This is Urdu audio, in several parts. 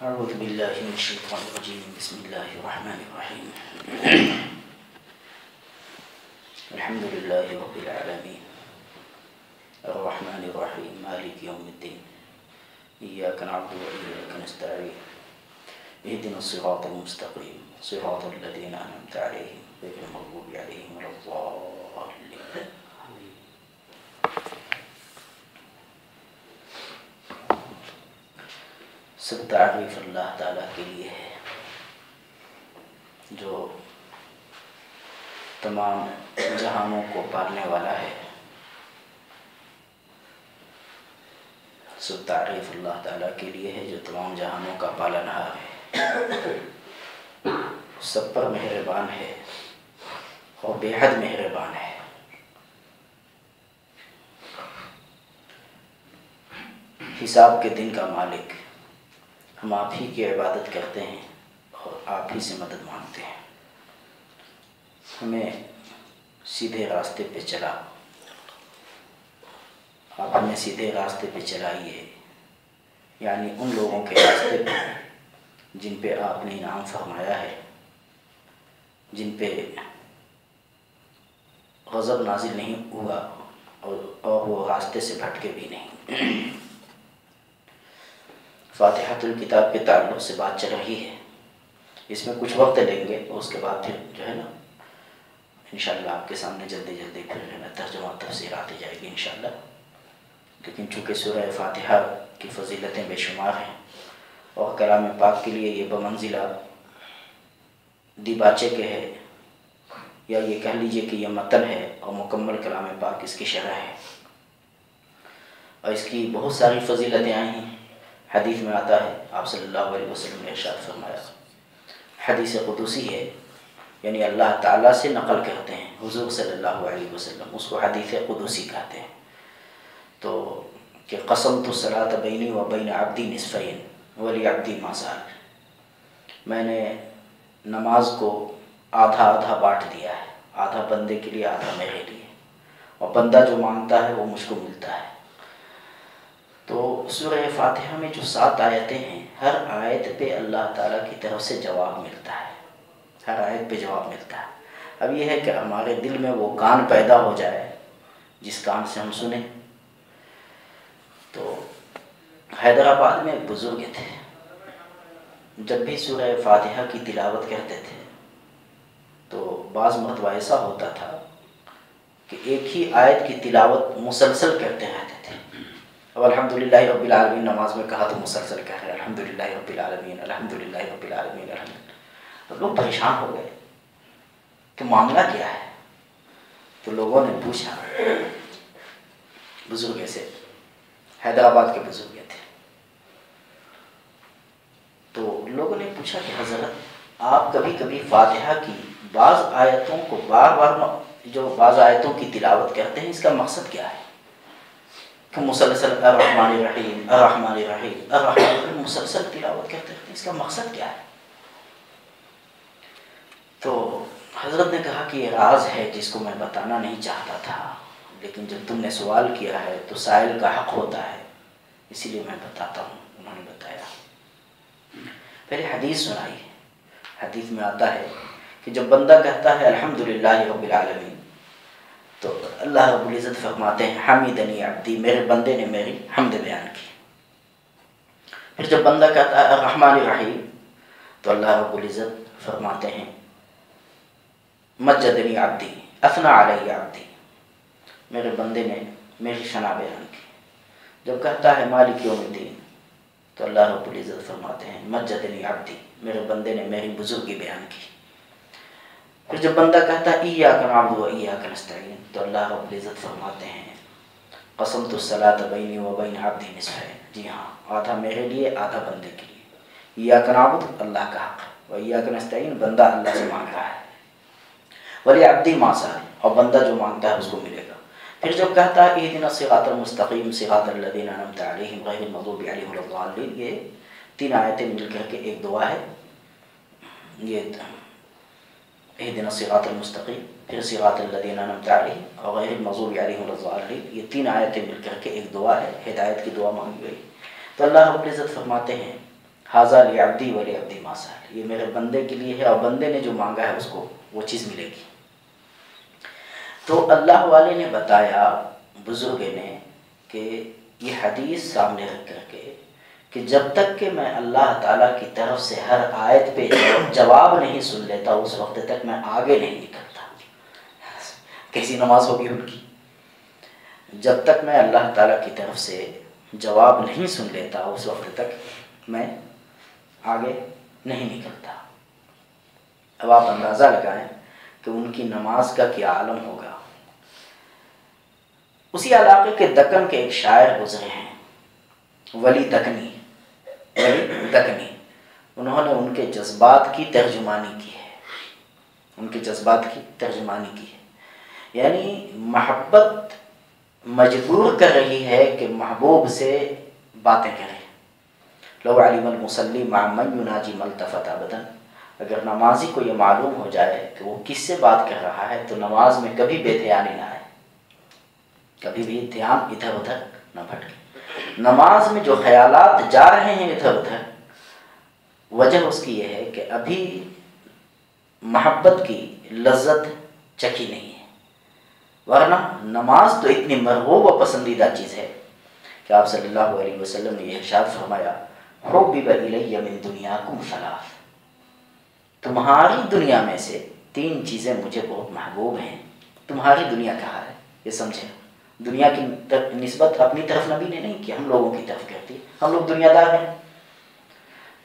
أعوذ بالله من الشيطان الرجيم. بسم الله الرحمن الرحيم. الحمد لله رب العالمين الرحمن الرحيم مالك يوم الدين إياك نعبد وإياك نستعين اهدنا الصراط المستقيم صراط الذين أنعمت عليهم غير المغضوب عليهم ولا الضالين. سب تعریف اللہ تعالیٰ کے لیے ہے جو تمام جہانوں کو پالنے والا ہے. سب تعریف اللہ تعالیٰ کے لیے ہے جو تمام جہانوں کا پالنہار ہے، سب پر مہربان ہے اور بے حد مہربان ہے. حساب کے دن کا مالک، ہم آپ ہی کی عبادت کرتے ہیں اور آپ ہی سے مدد مانگتے ہیں. ہمیں سیدھے راستے پہ چلا، آپ ہمیں سیدھے راستے پہ چلائیے، یعنی ان لوگوں کے راستے پہ جن پہ آپ نے انعام فرمایا ہے، جن پہ غضب نازل نہیں ہوا اور وہ راستے سے بھٹکے بھی نہیں. فاتحۃ الکتاب کے تعلق سے بات چل رہی ہے. اس میں کچھ وقت لیں گے اور اس کے بعد پھر جو ہے نا انشاءاللہ آپ کے سامنے جلدی پھر جو ہے نا ترجمہ تفسیر آتی جائے گی انشاءاللہ. لیکن چونکہ سورہ فاتحہ کی فضیلتیں بے شمار ہیں اور کلام پاک کے لیے یہ بمنزلہ دیباچے کے ہے، یا یہ کہہ لیجئے کہ یہ متن ہے اور مکمل کلام پاک اس کی شرح ہے، اور اس کی بہت ساری فضیلتیں آئی ہیں. حدیث میں آتا ہے، آپ صلی اللہ علیہ وسلم نے ارشاد فرمایا، حدیث قدسی ہے، یعنی اللہ تعالیٰ سے نقل کرتے ہیں حضور صلی اللہ علیہ وسلم، اس کو حدیث قدسی کہتے ہیں. تو کہ قسمت الصلاۃ بینی و بین عبدی نصفین ولی عبدی ما سأل، میں نے نماز کو آدھا آدھا بانٹ دیا ہے، آدھا بندے کے لیے آدھا میرے لیے، اور بندہ جو مانگتا ہے وہ مجھ کو ملتا ہے. تو سورہ فاتحہ میں جو 7 آیتیں ہیں، ہر آیت پہ اللہ تعالیٰ کی طرف سے جواب ملتا ہے، ہر آیت پہ جواب ملتا ہے. اب یہ ہے کہ ہمارے دل میں وہ کان پیدا ہو جائے جس کان سے ہم سنیں. تو حیدرآباد میں ایک بزرگ تھے، جب بھی سورہ فاتحہ کی تلاوت کرتے تھے تو بعض مرتبہ ایسا ہوتا تھا کہ ایک ہی آیت کی تلاوت مسلسل کرتے رہتے تھے. اب الحمدللہ رب العالمین نماز میں کہا تو مسلسل کہہ رہے الحمدللہ رب العالمین الحمدللہ رب العالمین الحمدللہ. اب لوگ پریشان ہو گئے کہ معاملہ کیا ہے. تو لوگوں نے پوچھا، بزرگ ایسے حیدرآباد کے بزرگ تھے، تو لوگوں نے پوچھا کہ حضرت آپ کبھی کبھی فاتحہ کی بعض آیتوں کو بار بار جو بعض آیتوں کی تلاوت کرتے ہیں، اس کا مقصد کیا ہے؟ کہ مسلسل الرحمن الرحیم الرحمن الرحیم الرحمن الرحیم مسلسل تلاوت کرتے ہیں، اس کا مقصد کیا ہے؟ تو حضرت نے کہا کہ یہ راز ہے جس کو میں بتانا نہیں چاہتا تھا، لیکن جب تم نے سوال کیا ہے تو سائل کا حق ہوتا ہے، اسی لیے میں بتاتا ہوں. انہوں نے بتایا. پہلے حدیث سنائی. حدیث میں آتا ہے کہ جب بندہ کہتا ہے الحمدللہ رب العالمین تو اللہ رب العزت فرماتے ہیں حمیدنی عبدی، میرے بندے نے میری حمد بیان کی. پھر جب بندہ کہتا ہے الرحمن الرحیم تو اللہ رب العزت فرماتے ہیں مجدنی عبدی اثنى علی عبدی، میرے بندے نے میری ثنا بیان کی. جب کہتا ہے مالک یوم الدین تو اللہ رب العزت فرماتے ہیں مجدنی عبدی، میرے بندے نے میری بزرگی بیان کی. پھر جب بندہ کہتا ہے ایاک نعبد و ایاک نستعین تو اللہ رب العزت فرماتے ہیں قسمت الصلاۃ بینی و بین عبدی نصفین، جی ہاں آدھا میرے لیے آدھا بندے کے لیے. ایاک نعبد اللہ کا حق و ایاک نستعین بندہ اللہ سے مانگ رہا ہے، ولی عبدی ما سأل اور بندہ جو مانگتا ہے اس کو ملے گا. پھر جب کہتا ہے اہدنا الصراط المستقیم صراط الذین انعمت علیہم غیر المغضوب علیہم ولا الضالین، یہ 3 آیتیں مل کر کے ایک دعا ہے. یہ اہدنا الصراط المستقیم، پھر صراط الذین انعمت علیہم اور غیر المغضوب علیہم ولا الضالین، یہ 3 آیتیں مل کر کے ایک دعا ہے، ہدایت کی دعا مانگی گئی. تو اللہ رب العزت فرماتے ہیں ھذا لعبدی ولعبدی ما سأل، یہ میرے بندے کے لیے ہے اور بندے نے جو مانگا ہے اس کو وہ چیز ملے گی۔ تو اللہ والے نے بتایا، بزرگ نے، کہ یہ حدیث سامنے رکھ کر کے کہ جب تک کہ میں اللہ تعالیٰ کی طرف سے ہر آیت پہ جواب نہیں سن لیتا اس وقت تک میں آگے نہیں نکلتا۔ کیسی نماز ہوگی ان کی؟ جب تک میں اللہ تعالیٰ کی طرف سے جواب نہیں سن لیتا اس وقت تک میں آگے نہیں نکلتا۔ اب آپ اندازہ لگائیں کہ ان کی نماز کا کیا عالم ہوگا۔ اسی علاقے کے دکن کے ایک شاعر گزرے ہیں، ولی دکنی، انہوں نے ان کے جذبات کی ترجمانی کی ہے، ان کے جذبات کی ترجمانی کی ہے، یعنی محبت مجبور کر رہی ہے کہ محبوب سے باتیں کرے۔ لو علم المصلی مع من یناجی ما التفت ابدا، اگر نمازی کو یہ معلوم ہو جائے کہ وہ کس سے بات کر رہا ہے تو نماز میں کبھی بے دھیانی نہ آئے، کبھی بھی دھیان ادھر ادھر نہ بھٹکے۔ نماز میں جو خیالات جا رہے ہیں ادھر ادھر، وجہ اس کی یہ ہے کہ ابھی محبت کی لذت چکھی نہیں ہے، ورنہ نماز تو اتنی مرغوب و پسندیدہ چیز ہے کہ آپ صلی اللہ علیہ وسلم نے یہ ارشاد فرمایا، حبب الی من دنیاکم ثلاث، تمہاری دنیا میں سے 3 چیزیں مجھے بہت محبوب ہیں۔ تمہاری دنیا کہا ہے، یہ سمجھیں، دنیا کی نسبت اپنی طرف نبی نے نہیں کی، ہم لوگوں کی طرف کرتی، ہم لوگ دنیا دار ہیں۔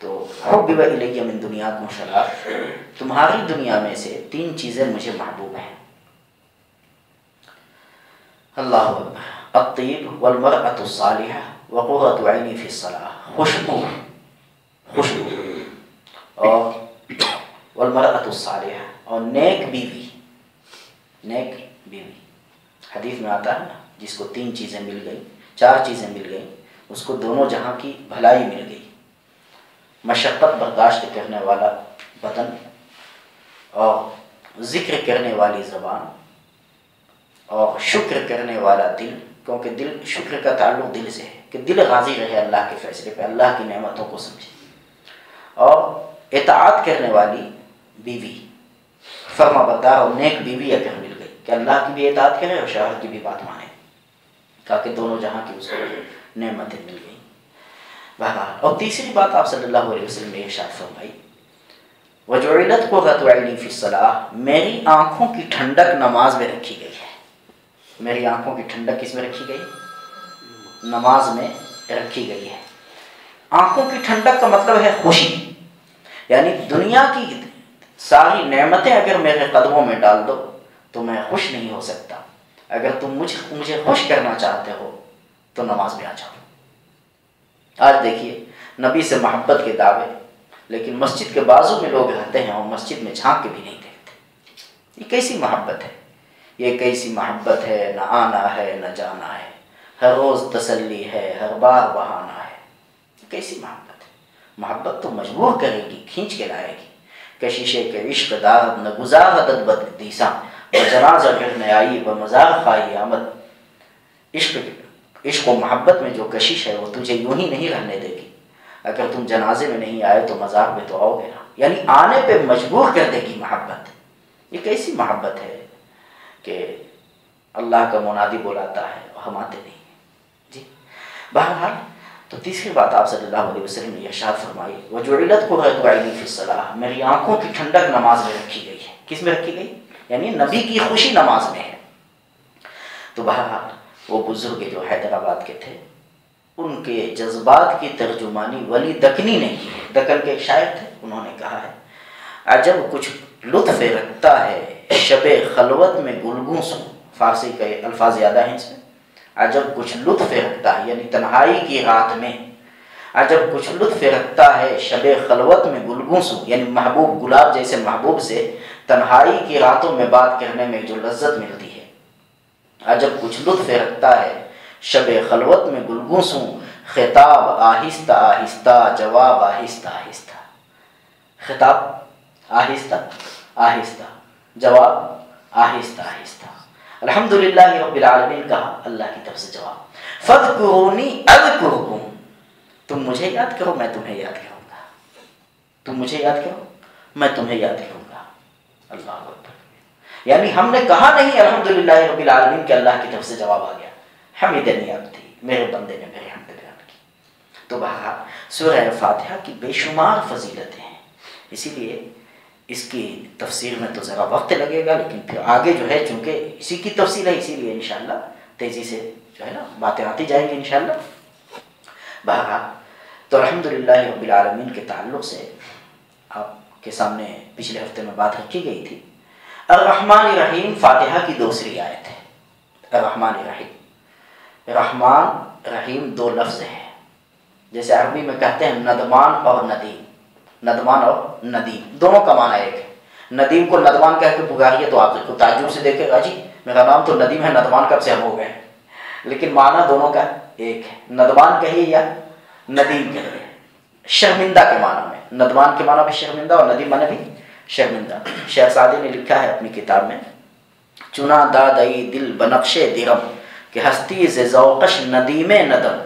تو حبب الی من دنیاکم ثلاث، تمہاری دنیا میں سے 3 چیزیں مجھے محبوب ہیں۔ اللہ اکبر، الطیب والمرأة الصالحہ وقرۃ عینی فی الصلاۃ، خوشبو اور والمرأة الصالحہ، اور نیک بیوی، حدیث میں آتا ہے نا، جس کو 3 چیزیں مل گئی، 4 چیزیں مل گئی، اس کو دونوں جہاں کی بھلائی مل گئی، مشقت برداشت کرنے والا بدن اور ذکر کرنے والی زبان اور شکر کرنے والا دل، کیونکہ دل، شکر کا تعلق دل سے ہے کہ دل راضی رہے اللہ کے فیصلے پہ، اللہ کی نعمتوں کو سمجھے، اور اطاعت کرنے والی بیوی، فرما بردار اور نیک بیوی اگر مل گئی کہ اللہ کی بھی اطاعت کرے اور شوہر کی بھی بات مانے، تاکہ دونوں جہاں کی اس کو نعمتیں مل گئیں۔ بہرحال، اور تیسری بات آپ صلی اللہ علیہ وسلم نے ارشاد فرمائی، وجعلت قرۃ عینی فی الصلاۃ، میری آنکھوں کی ٹھنڈک نماز میں رکھی گئی ہے۔ میری آنکھوں کی ٹھنڈک کس میں رکھی گئی؟ نماز میں رکھی گئی ہے۔ آنکھوں کی ٹھنڈک کا مطلب ہے خوشی، یعنی دنیا کی ساری نعمتیں اگر میرے قدموں میں ڈال دو تو میں خوش نہیں ہو سکتا۔ اگر تم مجھے خوش کرنا چاہتے ہو تو نماز میں آ جاؤ۔ آج دیکھیے، نبی سے محبت کے دعوے، لیکن مسجد کے بازو میں لوگ رہتے ہیں اور مسجد میں جھانک کے بھی نہیں دیکھتے۔ یہ کیسی محبت ہے؟ یہ کیسی محبت ہے؟ نہ آنا ہے نہ جانا ہے، ہر روز تسلی ہے، ہر بار بہانا ہے۔ یہ کیسی محبت ہے؟ محبت تو مجبور کرے گی، کھینچ کے لائے گی۔ کشیشے کے عشق دارد نہ گزارد بد دیساں، جنازہ گرنے آئی بمزار خواہی آمد۔ عشق و محبت میں جو کشش ہے وہ تجھے یوں ہی نہیں رہنے دے گی، اگر تم جنازے میں نہیں آئے تو مزار میں تو آؤ گے نا، یعنی آنے پہ مجبور کر دے گی محبت۔ یہ کیسی محبت ہے کہ اللہ کا منادی بلاتا ہے اور ہم آتے نہیں ہیں جی۔ بہرحال، تو تیسری بات آپ صلی اللہ علیہ وسلم نے ارشاد فرمائی، وجعلت قرۃ عینی فی الصلاۃ، میری آنکھوں کی ٹھنڈک نماز میں رکھی گئی ہے۔ کس میں رکھی گئی؟ یعنی نبی کی خوشی نماز میں ہے۔ تو بہرحال، وہ بزرگ جو حیدرآباد کے تھے، ان کے جذبات کی ترجمانی ولی دکنی نے کی ہے۔ دکن کے ایک شاعر تھے، انہوں نے کہا ہے، عجب کچھ لطف رکھتا ہے شب خلوت میں گلگوں سوں، فارسی کے الفاظ زیادہ ہیں اس میں، عجب کچھ لطف رکھتا ہے، یعنی تنہائی کی رات میں، عجب کچھ لطف رکھتا ہے شب خلوت میں گلگوں سوں، یعنی محبوب، گلاب جیسے محبوب سے تنہائی کی راتوں میں بات کرنے میں جو لذت ملتی ہے۔ عجب کچھ لطف رکھتا ہے شب خلوت میں گلگوں سوں، خطاب آہستہ آہستہ جواب آہستہ آہستہ، خطاب آہستہ آہستہ جواب آہستہ آہستہ۔ الحمدللہ رب العالمین کہا، اللہ کی طرف سے جواب، فاذکرونی اذکرکم، تم مجھے یاد کرو میں تمہیں یاد کروں گا۔ تم مجھے یاد کرو میں تمہیں یاد کروں گا۔ اللہ اکبر۔ یعنی ہم نے کہا نہیں الحمدللہ رب العالمین کہ اللہ کی طرف سے جواب آ گیا، حمیدنی عبدی، میرے بندے نے میرے حمد بیان کی۔ تو بہرحال سورہ فاتحہ کی بے شمار فضیلتیں ہیں، اسی لیے اس کی تفسیر میں تو ذرا وقت لگے گا، لیکن پھر آگے جو ہے چونکہ اسی کی تفصیل ہے، اسی لیے انشاءاللہ تیزی سے جو ہے نا باتیں آتی جائیں گی انشاءاللہ۔ بہرحال تو الحمدللہ رب العالمین کے تعلق سے آپ کے سامنے پچھلے ہفتے میں بات رکھی گئی تھی۔ الرحمن الرحیم فاتحہ کی دوسری آیت ہے۔ الرحمن الرحیم، رحمان رحیم دو لفظ ہیں، جیسے عربی میں کہتے ہیں ندمان اور ندیم، ندمان اور ندیم دونوں کا معنی ایک ہے۔ ندیم کو ندمان کہہ کے پکاریے تو آپ کو تعجب سے دیکھے گا، جی میرا نام تو ندیم ہے، ندمان کب سے ہم ہو گئے، لیکن معنی دونوں کا ایک ہے۔ ندمان کہیے یا ندیم کہیے، شرمندہ کے معنی میں، ندمان کے معنی بھی شرمندہ اور ندیم معنی بھی شرمندہ۔ شیخ سعدی نے لکھا ہے اپنی کتاب میں، چنا دادئی دل بنقش درم کہ ہستی ز ذوقش ندیم ندم،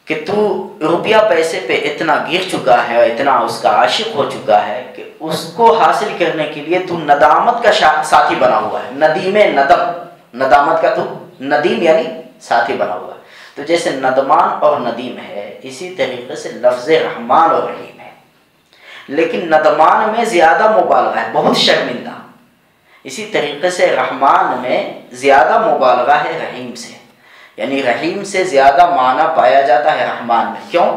کہ تو روپیہ پیسے پہ اتنا گر چکا ہے اور اتنا اس کا عاشق ہو چکا ہے کہ اس کو حاصل کرنے کے لیے تو ندامت کا ساتھی بنا ہوا ہے، ندیم ندم، ندامت کا تو ندیم یعنی ساتھی بنا ہوا ہے۔ تو جیسے ندمان اور ندیم ہے، اسی طریقے سے لفظ رحمان اور رحیم ہے، لیکن ندمان میں زیادہ مبالغہ ہے، بہت شرمندہ، اسی طریقے سے رحمان میں زیادہ مبالغہ ہے رحیم سے، یعنی رحیم سے زیادہ معنی پایا جاتا ہے رحمان میں۔ کیوں؟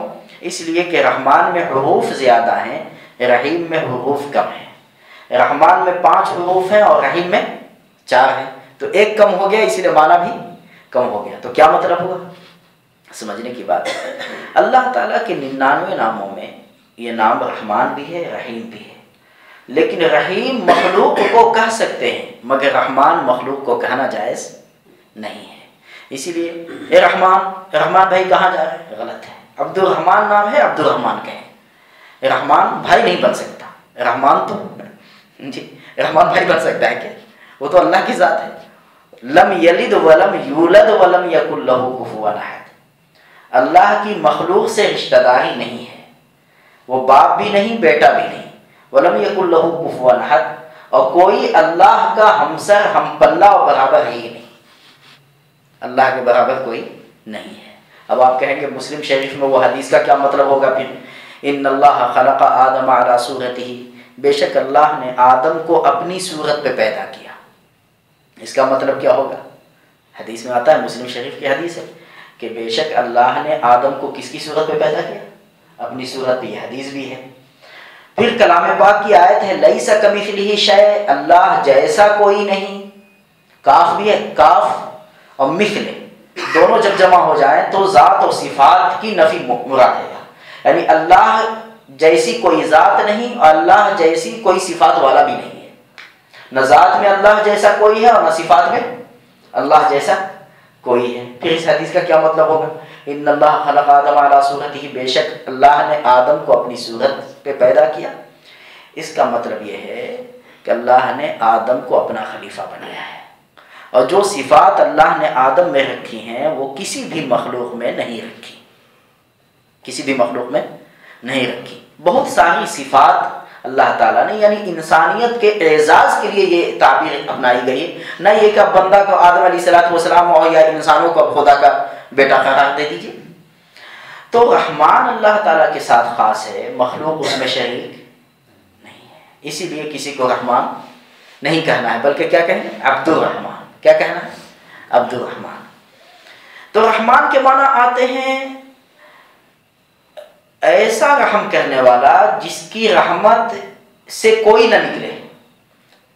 اس لیے کہ رحمان میں حروف زیادہ ہیں، رحیم میں حروف کم ہیں۔ رحمان میں 5 حروف ہیں اور رحیم میں 4 ہیں، تو ایک کم ہو گیا، اسی لیے معنی بھی کم ہو گیا۔ تو کیا مطلب ہوا؟ سمجھنے کی بات ہے۔ اللہ تعالیٰ کے 99 ناموں میں یہ نام رحمان بھی ہے، رحیم بھی ہے، لیکن رحیم مخلوق کو کہہ سکتے ہیں مگر رحمان مخلوق کو کہنا جائز نہیں ہے۔ اسی لیے اے رحمان، رحمان بھائی کہاں جا رہے ہیں؟ غلط ہے۔ عبد الرحمان نام ہے، عبد الرحمان کہیں، رحمان بھائی نہیں بن سکتا۔ رحمان تو جی رحمان بھائی بن سکتا ہے کیا؟ وہ تو اللہ کی ذات ہے۔ لم یلد ولم یولد ولم یکن لہ کفوا احد، اللہ کی مخلوق سے رشتہ داری نہیں ہے، وہ باپ بھی نہیں بیٹا بھی نہیں، ولم یکن لہ کفوا احد، اور کوئی اللہ کا ہمسر ہم پلہ اور برابر ہی نہیں، اللہ کے برابر کوئی نہیں ہے۔ اب آپ کہیں گے مسلم شریف میں وہ حدیث کا کیا مطلب ہوگا پھر؟ ان اللہ خلق آدم علی صورتہ، بے شک اللہ نے آدم کو اپنی صورت پہ پیدا کیا۔ اس کا مطلب کیا ہوگا؟ حدیث میں آتا ہے، مسلم شریف کی حدیث ہے کہ بے شک اللہ نے آدم کو کس کی صورت پہ پیدا کیا؟ اپنی صورت پہ۔ یہ حدیث بھی ہے۔ پھر کلام پاک کی آیت ہے لیس کمثلہ شیء، اللہ جیسا کوئی نہیں، کاف بھی ہے، کاف اور مثل دونوں جب جمع ہو جائیں تو ذات اور صفات کی نفی مراد ہے، یعنی اللہ جیسی کوئی ذات نہیں اور اللہ جیسی کوئی صفات والا بھی نہیں ہے، نہ ذات میں اللہ جیسا کوئی ہے اور نہ صفات میں اللہ جیسا کوئی ہے۔ پھر اس حدیث کا کیا مطلب ہوگا؟ ان اللہ خلق آدم علی صورتہ، بے شک اللہ نے آدم کو اپنی صورت پہ پیدا کیا۔ اس کا مطلب یہ ہے کہ اللہ نے آدم کو اپنا خلیفہ بنایا ہے، اور جو صفات اللہ نے آدم میں رکھی ہیں وہ کسی بھی مخلوق میں نہیں رکھی، کسی بھی مخلوق میں نہیں رکھی۔ بہت ساری صفات اللہ تعالیٰ نے، یعنی انسانیت کے اعزاز کے لیے یہ تعبیر اپنائی گئی، نہ یہ کہ بندہ کو آدم علیہ السلام اور یا انسانوں کو خدا کا بیٹا قرار دے دیجیے۔ تو رحمان اللہ تعالیٰ کے ساتھ خاص ہے، مخلوق اس میں شریک نہیں ہے، اسی لیے کسی کو رحمان نہیں کہنا ہے، بلکہ کیا کہیں گے؟ عبد الرحمان۔ کیا کہنا ہے؟ عبد الرحمان۔ تو رحمان کے معنی آتے ہیں ایسا رحم کرنے والا جس کی رحمت سے کوئی نہ نکلے،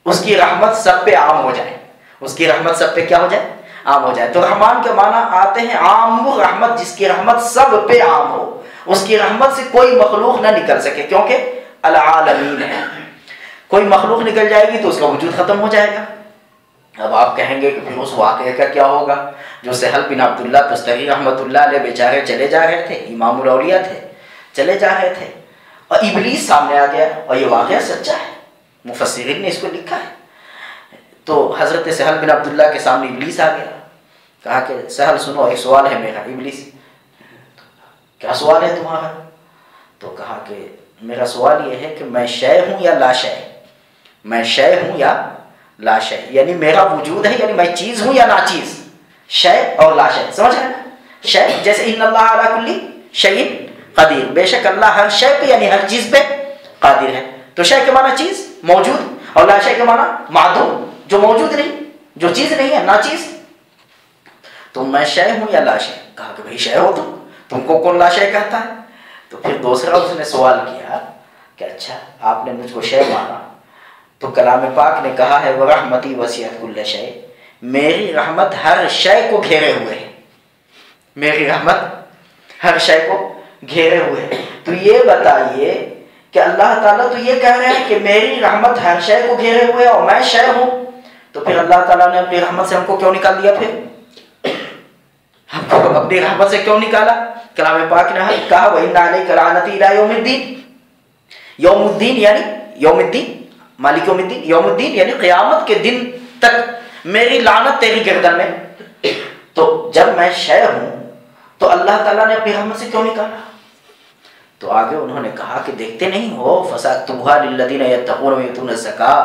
اس کی رحمت سب پہ عام ہو جائے، اس کی رحمت سب پہ کیا ہو جائے؟ عام ہو جائے۔ تو رحمان کے معنی آتے ہیں عام رحمت، جس کی رحمت سب پہ عام ہو، اس کی رحمت سے کوئی مخلوق نہ نکل سکے، کیونکہ العالمین ہے، کوئی مخلوق نکل جائے گی تو اس کا وجود ختم ہو جائے گا۔ اب آپ کہیں گے کہ پھر اس واقعے کا کیا ہوگا؟ جو سہل بن عبداللہ تستری رحمۃ اللہ علیہ بیچارے چلے جا رہے تھے، امام الاولیاء تھے، چلے جا رہے تھے اور ابلیس سامنے آ گیا، اور یہ واقعہ سچا ہے، مفسرین نے اس کو لکھا ہے۔ تو حضرت سہل بن عبداللہ کے سامنے ابلیس آ گیا، کہا کہ سہل سنو، ایک سوال ہے میرا۔ ابلیس کیا سوال ہے تمہارا؟ تو کہا کہ میرا سوال یہ ہے کہ میں شے ہوں یا لا شے؟ میں شے ہوں یا لا شے؟ یعنی میرا وجود ہے، یعنی میں چیز ہوں یا نا چیز؟ شے اور لا شے، سمجھ رہے ہیں نا؟ شے جیسے ان اللہ علی کل شیء قدیر، بے شک اللہ ہر شے پہ یعنی ہر چیز پہ قادر ہے. تو شے کے معنی چیز موجود، اور لا شے کے معنی معدوم جو موجود نہیں، جو چیز نہیں ہے، نا چیز. تو میں شے ہوں یا لا شے؟ کہا کہ بھائی شے ہو تم کو کون لا شے کہتا ہے؟ تو پھر دوسرا اس نے سوال کیا کہ اچھا آپ نے مجھ کو شے مانا، تو کلام پاک نے کہا ہے وَرَحْمَتِي وَسِعَتْ كُلَّ شَيْءٍ، میری رحمت ہر شے کو گھیرے ہوئے ہے. میری رحمت ہر شے کو گھیرے ہوئے ہے. تو یہ بتائیے کہ اللہ تعالیٰ تو یہ کہہ رہے ہیں کہ میری رحمت ہر شے کو گھیرے ہوئے اور میں شے ہوں، تو پھر اللہ تعالیٰ نے اپنی رحمت سے ہم کو کیوں نکال دیا؟ پھر ہم کو اپنی رحمت سے کیوں نکالا؟ کلام پاک نے کہا وَإِنَّ عَلَيْكَ لَعْنَتِي إِلَىٰ يَوْمِ الدِّينِ، یوم الدین یعنی یوم الدین، مالک یوم الدین، یوم الدین یعنی قیامت کے دن تک میری لعنت تیری گردن میں. تو جب میں شے ہوں تو اللہ تعالیٰ نے اپنی رحمت سے کیوں نکالا؟ تو آگے انہوں نے کہا کہ دیکھتے نہیں ہو فَسَأَكْتُبُهَا لِلَّذِينَ يَتَّقُونَ وَيُؤْتُونَ الزَّكَاةَ،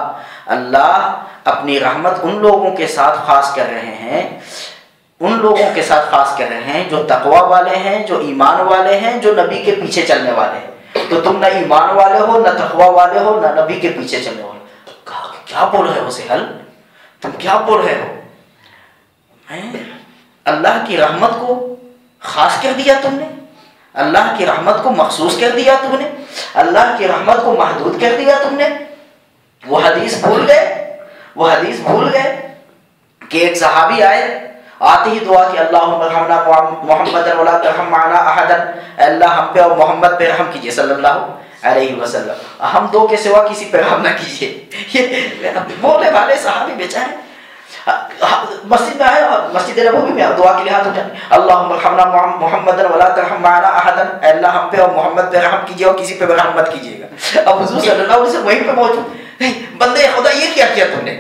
اللہ اپنی رحمت ان لوگوں کے ساتھ خاص کر رہے ہیں، ان لوگوں کے ساتھ خاص کر رہے ہیں جو تقوی والے ہیں، جو ایمان والے ہیں، جو نبی کے پیچھے چلنے والے ہیں. تو تم نہ ایمان والے ہو، نہ تقوی والے ہو، نہ نبی کے پیچھے چلنے والے. کہا کہ کیا بول رہے ہو سہل، تم کیا بول رہے ہو؟ اللہ کی رحمت کو خاص کر دیا تم نے، اللہ کی رحمت کو مخصوص کر دیا تم نے، اللہ کی رحمت کو محدود کر دیا تم نے. وہ حدیث بھول گئے کہ ایک صحابی آئے، آتے ہی دعا کہ اللہم ارحمنا محمد ولا ترحم معنا احدا، اے اللہ ہم پہ اور محمد پہ رحم کیجئے صلی اللہ علیہ وسلم، ہم دو کے سوا کسی پہ رحم نہ کیجئے. یہ بولے والے صحابی بیچارے مسجد میں آئے اور مسجد نبوی میں دعا کے لیے ہاتھ اٹھائے، اللہم ارحمنا محمد ولا ترحم معنا احدا، اے اللہ ہم پہ اور محمد پہ رحم کیجئے اور کسی پہ رحم مت کیجئے گا. اب حضور صلی اللہ علیہ وسلم وہیں پہ موجود، بندے خدا یہ کیا کیا تم نے،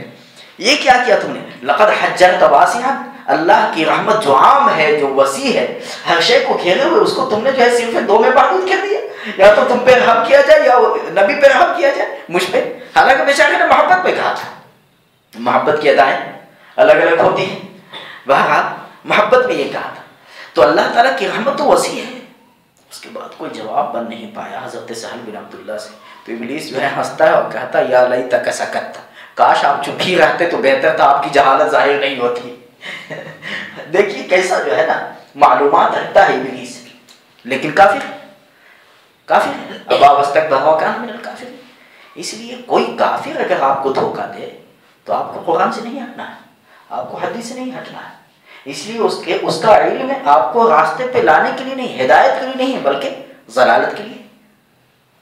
یہ کیا کیا تم نے؟ لقد حجرت واسعا، اللہ کی رحمت جو عام ہے، جو وسیع ہے، ہر شے کو گھیرے ہوئے، اس کو تم نے جو ہے صرف دو میں محدود کر دیا. یا تو تم پہ رحم کیا جائے یا نبی پہ رحم کیا جائے، مجھ پہ. حالانکہ بیچارے نے محبت پہ کہا تھا. محبت کی ادائیں الگ الگ ہوتی ہیں، بہرحال محبت میں یہ کہا تھا. تو اللہ تعالیٰ کی رحمت تو وسیع ہے. اس کے بعد کوئی جواب بن نہیں پایا حضرت سہل بن عبداللہ سے. تو ابلیس جو ہے ہنستا ہے اور کہتا یا لیتک سکت، کاش آپ چپ ہی رہتے تو بہتر تھا، آپ کی جہالت ظاہر نہیں ہوتی. دیکھیے کیسا جو ہے نا معلومات رکھتا ہے ابلیس، لیکن کافر ابا واستکبر وکان من الکافرین. اس لیے کوئی کافر اگر آپ کو دھوکہ دے تو آپ کو قرآن سے نہیں ہٹنا ہے، آپ کو حدیث سے نہیں ہٹنا ہے. اس لیے اس کا علم ہے آپ کو راستے پہ لانے کے لیے نہیں، ہدایت کے لیے نہیں ہے، بلکہ ضلالت کے لیے،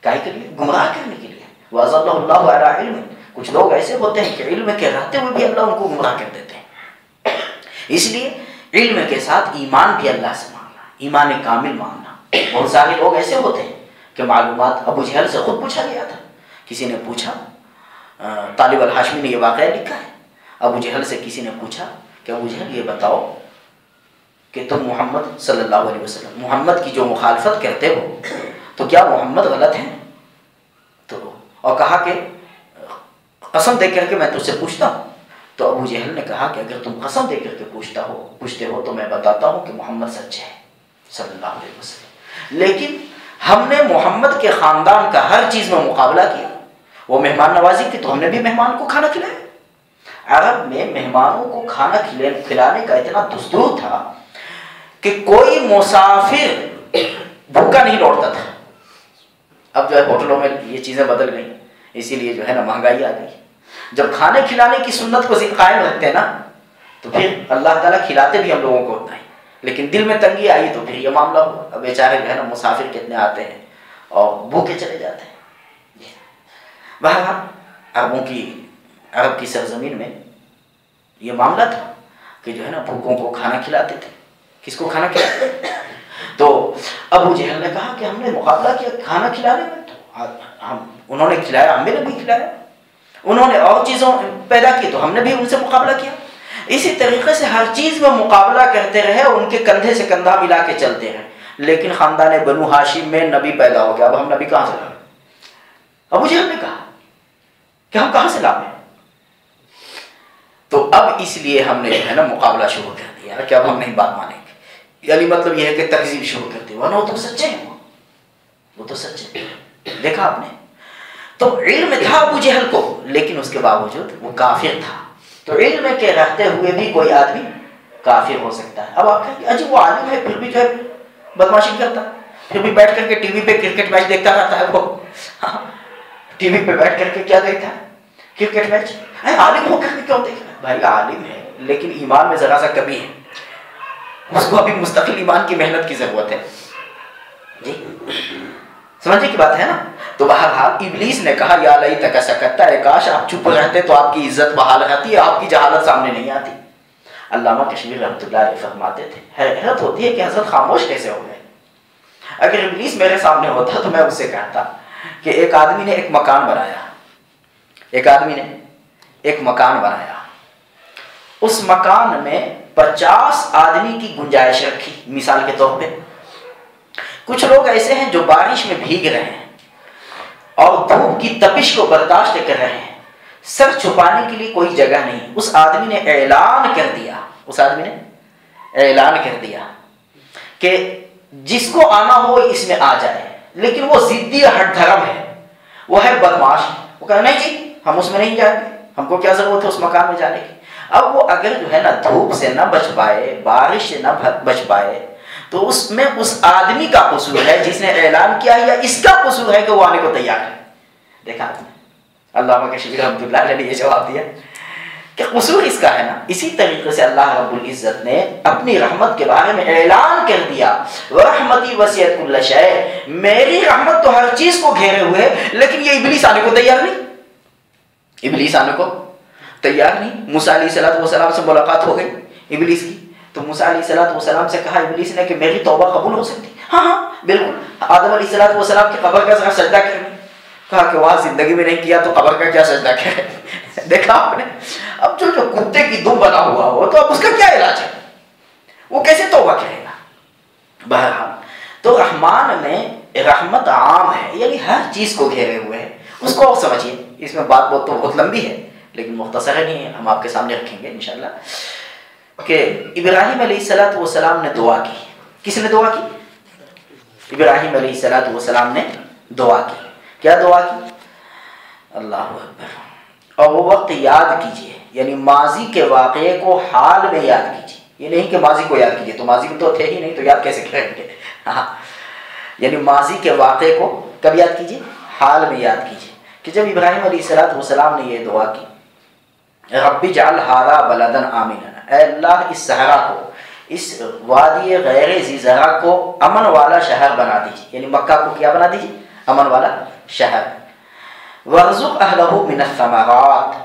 کاہے کے لیے؟ گمراہ کرنے کے لیے. وَأَضَلَّهُ اللَّهُ عَلَىٰ عِلْمٍ. کچھ لوگ ایسے ہوتے ہیں کہ علم کے رہتے ہوئے بھی اللہ ان کو گمراہ کر دیتے ہیں. اس لیے علم کے ساتھ ایمان بھی اللہ سے مانگنا، ایمان کامل مانگنا. بہت سارے لوگ ایسے ہوتے ہیں کہ معلومات ابو جہل سے خود پوچھا گیا تھا. کسی نے پوچھا، طالب الحاشمی نے یہ واقعہ لکھا ہے، ابو جہل سے کسی نے پوچھا کہ ابو جہل یہ بتاؤ کہ تم محمد صلی اللہ علیہ وسلم، محمد کی جو مخالفت کرتے ہو تو کیا محمد غلط ہیں؟ تو اور کہا کہ قسم دے کر کے میں تجھ سے پوچھتا ہوں. تو ابو جہل نے کہا کہ اگر تم قسم دے کر کے پوچھتے ہو تو میں بتاتا ہوں کہ محمد سچ ہے صلی اللہ علیہ وسلم. لیکن ہم نے محمد کے خاندان کا ہر چیز میں مقابلہ کیا. وہ مہمان نوازی کی تو ہم نے بھی مہمان کو کھانا کھلایا. عرب میں مہمانوں کو کھانا کھلانے کا اتنا دستور تھا کہ کوئی مسافر بھوکا نہیں لوٹتا تھا. اب جو ہے ہوٹلوں میں یہ چیزیں بدل گئیں، اسی لیے جو ہے نا مہنگائی آ گئی. جب کھانے کھلانے کی سنت کو قائم رکھتے ہیں نا تو پھر اللہ تعالیٰ کھلاتے بھی ہم لوگوں کو ہوتا ہے. لیکن دل میں تنگی آئی تو پھر یہ معاملہ ہوا. اب بیچارے جو ہے نا مسافر کتنے آتے ہیں اور بھوکے چلے جاتے ہیں. بہرحال عرب کی سرزمین میں یہ معاملہ تھا کہ جو ہے نا بھوکوں کو کھانا کھلاتے تھے. کس کو کھانا کھلاتے تھے؟ تو ابو جہل نے کہا کہ ہم نے مقابلہ کیا کھانا کھلانے میں، تو انہوں نے کھلایا، ہم نے بھی کھلایا. انہوں نے اور چیزوں پیدا کی تو ہم نے بھی ان سے مقابلہ کیا. اسی طریقے سے ہر چیز میں مقابلہ کرتے رہے، ان کے کندھے سے کندھا ملا کے چلتے رہے. لیکن خاندان بنو ہاشم میں نبی پیدا ہو گیا. اب ہم نبی کہاں سے لائیں؟ ابو جہل نے کہا کہ ہم کہاں سے لائیں؟ تو اب اس لیے ہم نے جو ہے نا مقابلہ شروع کر دیا کہ اب ہم نہیں بات مانیں گے، یعنی مطلب یہ ہے کہ تکذیب شروع کر دی، ورنہ وہ تو سچے ہیں، وہ تو سچے، دیکھا آپ نے۔ تو علم تھا ابو جہل کو، لیکن اس کے باوجود وہ کافر تھا۔ تو علم کے رہتے ہوئے بھی کوئی آدمی کافر ہو سکتا ہے۔ اب آپ کہیں گے اجی وہ عالم ہے پھر بھی جو ہے بدماشی کرتا ہے، پھر بھی بیٹھ کر کے ٹی وی پہ کرکٹ میچ دیکھتا رہتا ہے، وہ ٹی وی پہ بیٹھ کر کے کیا دیکھتا ہے؟ Cricket match. عالم ہو کر کے کیوں دیکھ رہا ہے؟ بھائی عالم ہے لیکن ایمان میں ذرا سا کمی ہے، اس کو ابھی مستقل ایمان کی محنت کی ضرورت ہے۔ جی سمجھے کی بات ہے نا۔ تو بہرحال ابلیس نے کہا یا لیتک سکتا، کاش آپ چپ رہتے تو آپ کی عزت بحال رہتی، آپ کی جہالت سامنے نہیں آتی۔ علامہ کشمیری رحمۃ اللہ علیہ فرماتے تھے، حیرت ہوتی ہے کہ حضرت خاموش کیسے ہو گئے۔ اگر ابلیس میرے سامنے ہوتا تو میں اس سے کہتا کہ ایک آدمی نے ایک مکان بنایا، ایک آدمی نے ایک مکان بنایا، اس مکان میں 50 آدمی کی گنجائش رکھی۔ مثال کے طور پہ کچھ لوگ ایسے ہیں جو بارش میں بھیگ رہے ہیں اور دھوپ کی تپش کو برداشت کر رہے ہیں، سر چھپانے کے لیے کوئی جگہ نہیں۔ اس آدمی نے اعلان کر دیا، اس آدمی نے اعلان کر دیا کہ جس کو آنا ہو اس میں آ جائے، لیکن وہ ضدی ہٹ دھرم ہے، وہ ہے بدماش، وہ کہا نہیں جی ہم اس میں نہیں جائیں گے، ہم کو کیا ضرورت ہے اس مکان میں جانے کی۔ اب وہ اگر جو ہے نا دھوپ سے نہ بچ پائے، بارش سے نہ بچ پائے، تو اس میں اس آدمی کا قصور ہے جس نے اعلان کیا، یا اس کا قصور ہے کہ وہ آنے کو تیار ہے؟ دیکھا آپ نے، علامہ کشمیری رحمۃ اللہ علیہ نے یہ جواب دیا کہ قصور اس کا ہے نا۔ اسی طریقے سے اللہ رب العزت نے اپنی رحمت کے بارے میں اعلان کر دیا، وَرَحْمَتِي وَسِعَتْ كُلَّ شَيْءٍ، میری رحمت تو ہر چیز کو گھیرے ہوئے، لیکن یہ ابلیس آنے کو تیار نہیں، ابلیس آنے کو تیار نہیں۔ موسیٰ علیہ السلام سے ملاقات ہو گئی ابلیس کی، تو موسیٰ علیہ السلام سے کہا ابلیس نے کہ میری توبہ قبول ہو سکتی؟ ہاں ہاں بالکل، آدم علیہ السلام کی قبر کا ذرا سجدہ کریں۔ کہا کہ وہاں زندگی میں نہیں کیا تو قبر کا کیا سجدہ کرے؟ دیکھا آپ نے، اب جو کتے کی دم بنا ہوا ہو تو اب اس کا کیا علاج ہے، وہ کیسے توبہ کرے گا؟ بہرحال تو رحمان میں رحمت عام ہے، یعنی ہر چیز کو گھیرے ہوئے ہے، اس کو اور سمجھیے۔ اس میں بات تو بہت لمبی ہے لیکن مختصر نہیں ہے، ہم آپ کے سامنے رکھیں گے انشاءاللہ۔ کہ ابراہیم علیہ السلام نے دعا کی، کس نے دعا کی؟ ابراہیم علیہ السلام نے دعا کی۔ کیا دعا کی؟ اللہ اکبر۔ اور وہ وقت یاد کیجئے، یعنی ماضی کے واقعے کو حال میں یاد کیجئے، یہ نہیں کہ ماضی کو یاد کیجئے، تو ماضی میں تو تھے ہی نہیں تو یاد کیسے کریں گے؟ یعنی ماضی کے واقعے کو کب یاد کیجئے؟ حال میں یاد کیجئے کہ جب ابراہیم علیہ السلام نے یہ دعا کی، رب اجعل ھذا بلدا آمنا، اے اللہ اس صحرا کو، اس وادی غیر ذی زرع کو امن والا شہر بنا دیجیے، یعنی مکہ کو کیا بنا دیجیے؟ امن والا شہر۔ وارزق اہلہ من الثمرات،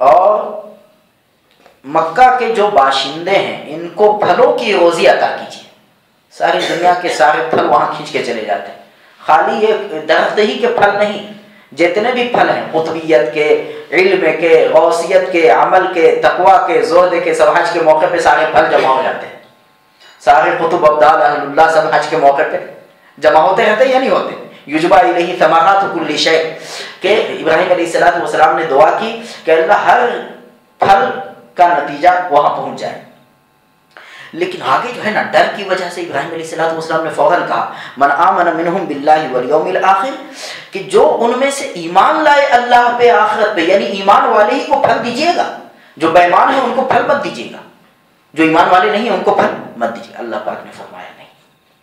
اور مکہ کے جو باشندے ہیں ان کو پھلوں کی روزی عطا کیجیے۔ ساری دنیا کے سارے پھل وہاں کھینچ کے چلے جاتے ہیں، خالی یہ درخت ہی کے پھل نہیں، جتنے بھی پھل ہیں قطبیت کے، علم کے، غوثیت کے، عمل کے، تقویٰ کے، زہد کے، سب حج کے موقع پہ سارے پھل جمع ہو جاتے ہیں۔ سارے قطب ابدال اہل اللہ سب حج کے موقع پہ جمع ہوتے رہتے یا نہیں ہوتے؟ یجبا الیہ ثمرات کل شیء، کہ ابراہیم علیہ السلام نے دعا کی کہ اللہ ہر پھل کا نتیجہ وہاں پہنچ جائے۔ لیکن آگے جو ہے نا ڈر کی وجہ سے ابراہیم علیہ السلام نے فوراً کہا من آمن منہم باللہ والیوم الآخر، کہ جو ان میں سے ایمان لائے اللہ پہ، آخرت پہ، یعنی ایمان والے ہی کو پھل دیجیے گا، جو بے ایمان ہیں ان کو پھل مت دیجیے گا، جو ایمان والے نہیں ہیں ان کو پھل مت دیجیے گا۔ اللہ پاک نے فرمایا نہیں،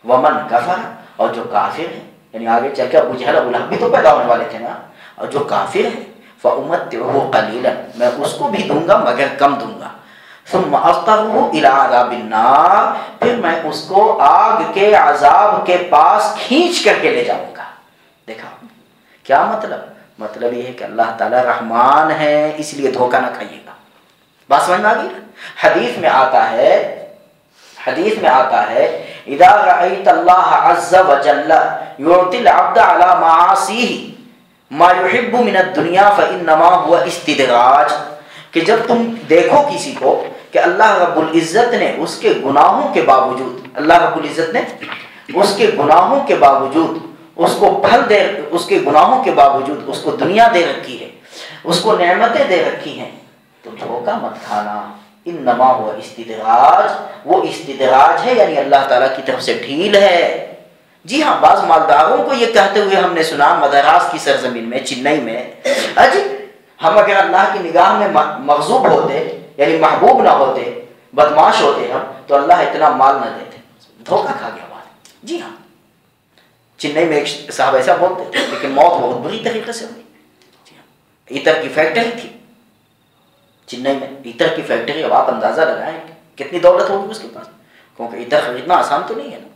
ومن کفر، اور جو کافر ہیں، یعنی آگے چل کے ابو جہل ابو لہب بھی تو پیدا ہونے والے تھے نا، اور جو کافر ہیں فأمتعه قلیلا، میں اس کو بھی دوں گا مگر کم دوں گا، ثم اضطره الى عذاب النار، پھر میں اس کو آگ کے عذاب کے پاس کھینچ کر کے لے جاؤں گا۔ دیکھا کیا مطلب؟ مطلب یہ ہے کہ اللہ تعالی رحمان ہے، اس لیے دھوکہ نہ کھائیے گا۔ بات سمجھ میں آ گئی؟ حدیث میں آتا ہے اذا رأيت الله عز وجل يعطي العبد على معاصيه ما يحب من الدنيا فإنما هو استدراج، کہ جب تم دیکھو کسی کو کہ اللہ رب العزت نے اس کے گناہوں کے باوجود، اللہ رب العزت نے اس کے گناہوں کے باوجود اس کو پھل دے، اس کے گناہوں کے باوجود اس کو دنیا دے رکھی ہے، اس کو نعمتیں دے رکھی ہیں، تو دھوکہ مت کھانا۔ انما ہوا استدراج، وہ استدراج ہے، یعنی اللہ تعالیٰ کی طرف سے ڈھیل ہے۔ جی ہاں، بعض مالداروں کو یہ کہتے ہوئے ہم نے سنا مدراس کی سرزمین میں، چنئی میں، اجی ہم اگر اللہ کی نگاہ میں مغضوب ہوتے، یعنی محبوب نہ ہوتے، بدماش ہوتے ہم، تو اللہ اتنا مال نہ دیتے۔ دھوکہ کھا گیا بات۔ جی ہاں، چنئی میں ایک صاحب ایسا بولتے تھے، لیکن موت بہت بری طریقے سے ہوئی۔ جی ہاں، عطر کی فیکٹری تھی چنئی میں، عطر کی فیکٹری۔ اب آپ اندازہ لگائیں کتنی دولت ہوگی اس کے پاس، کیونکہ عطر خریدنا آسان تو نہیں ہے نا،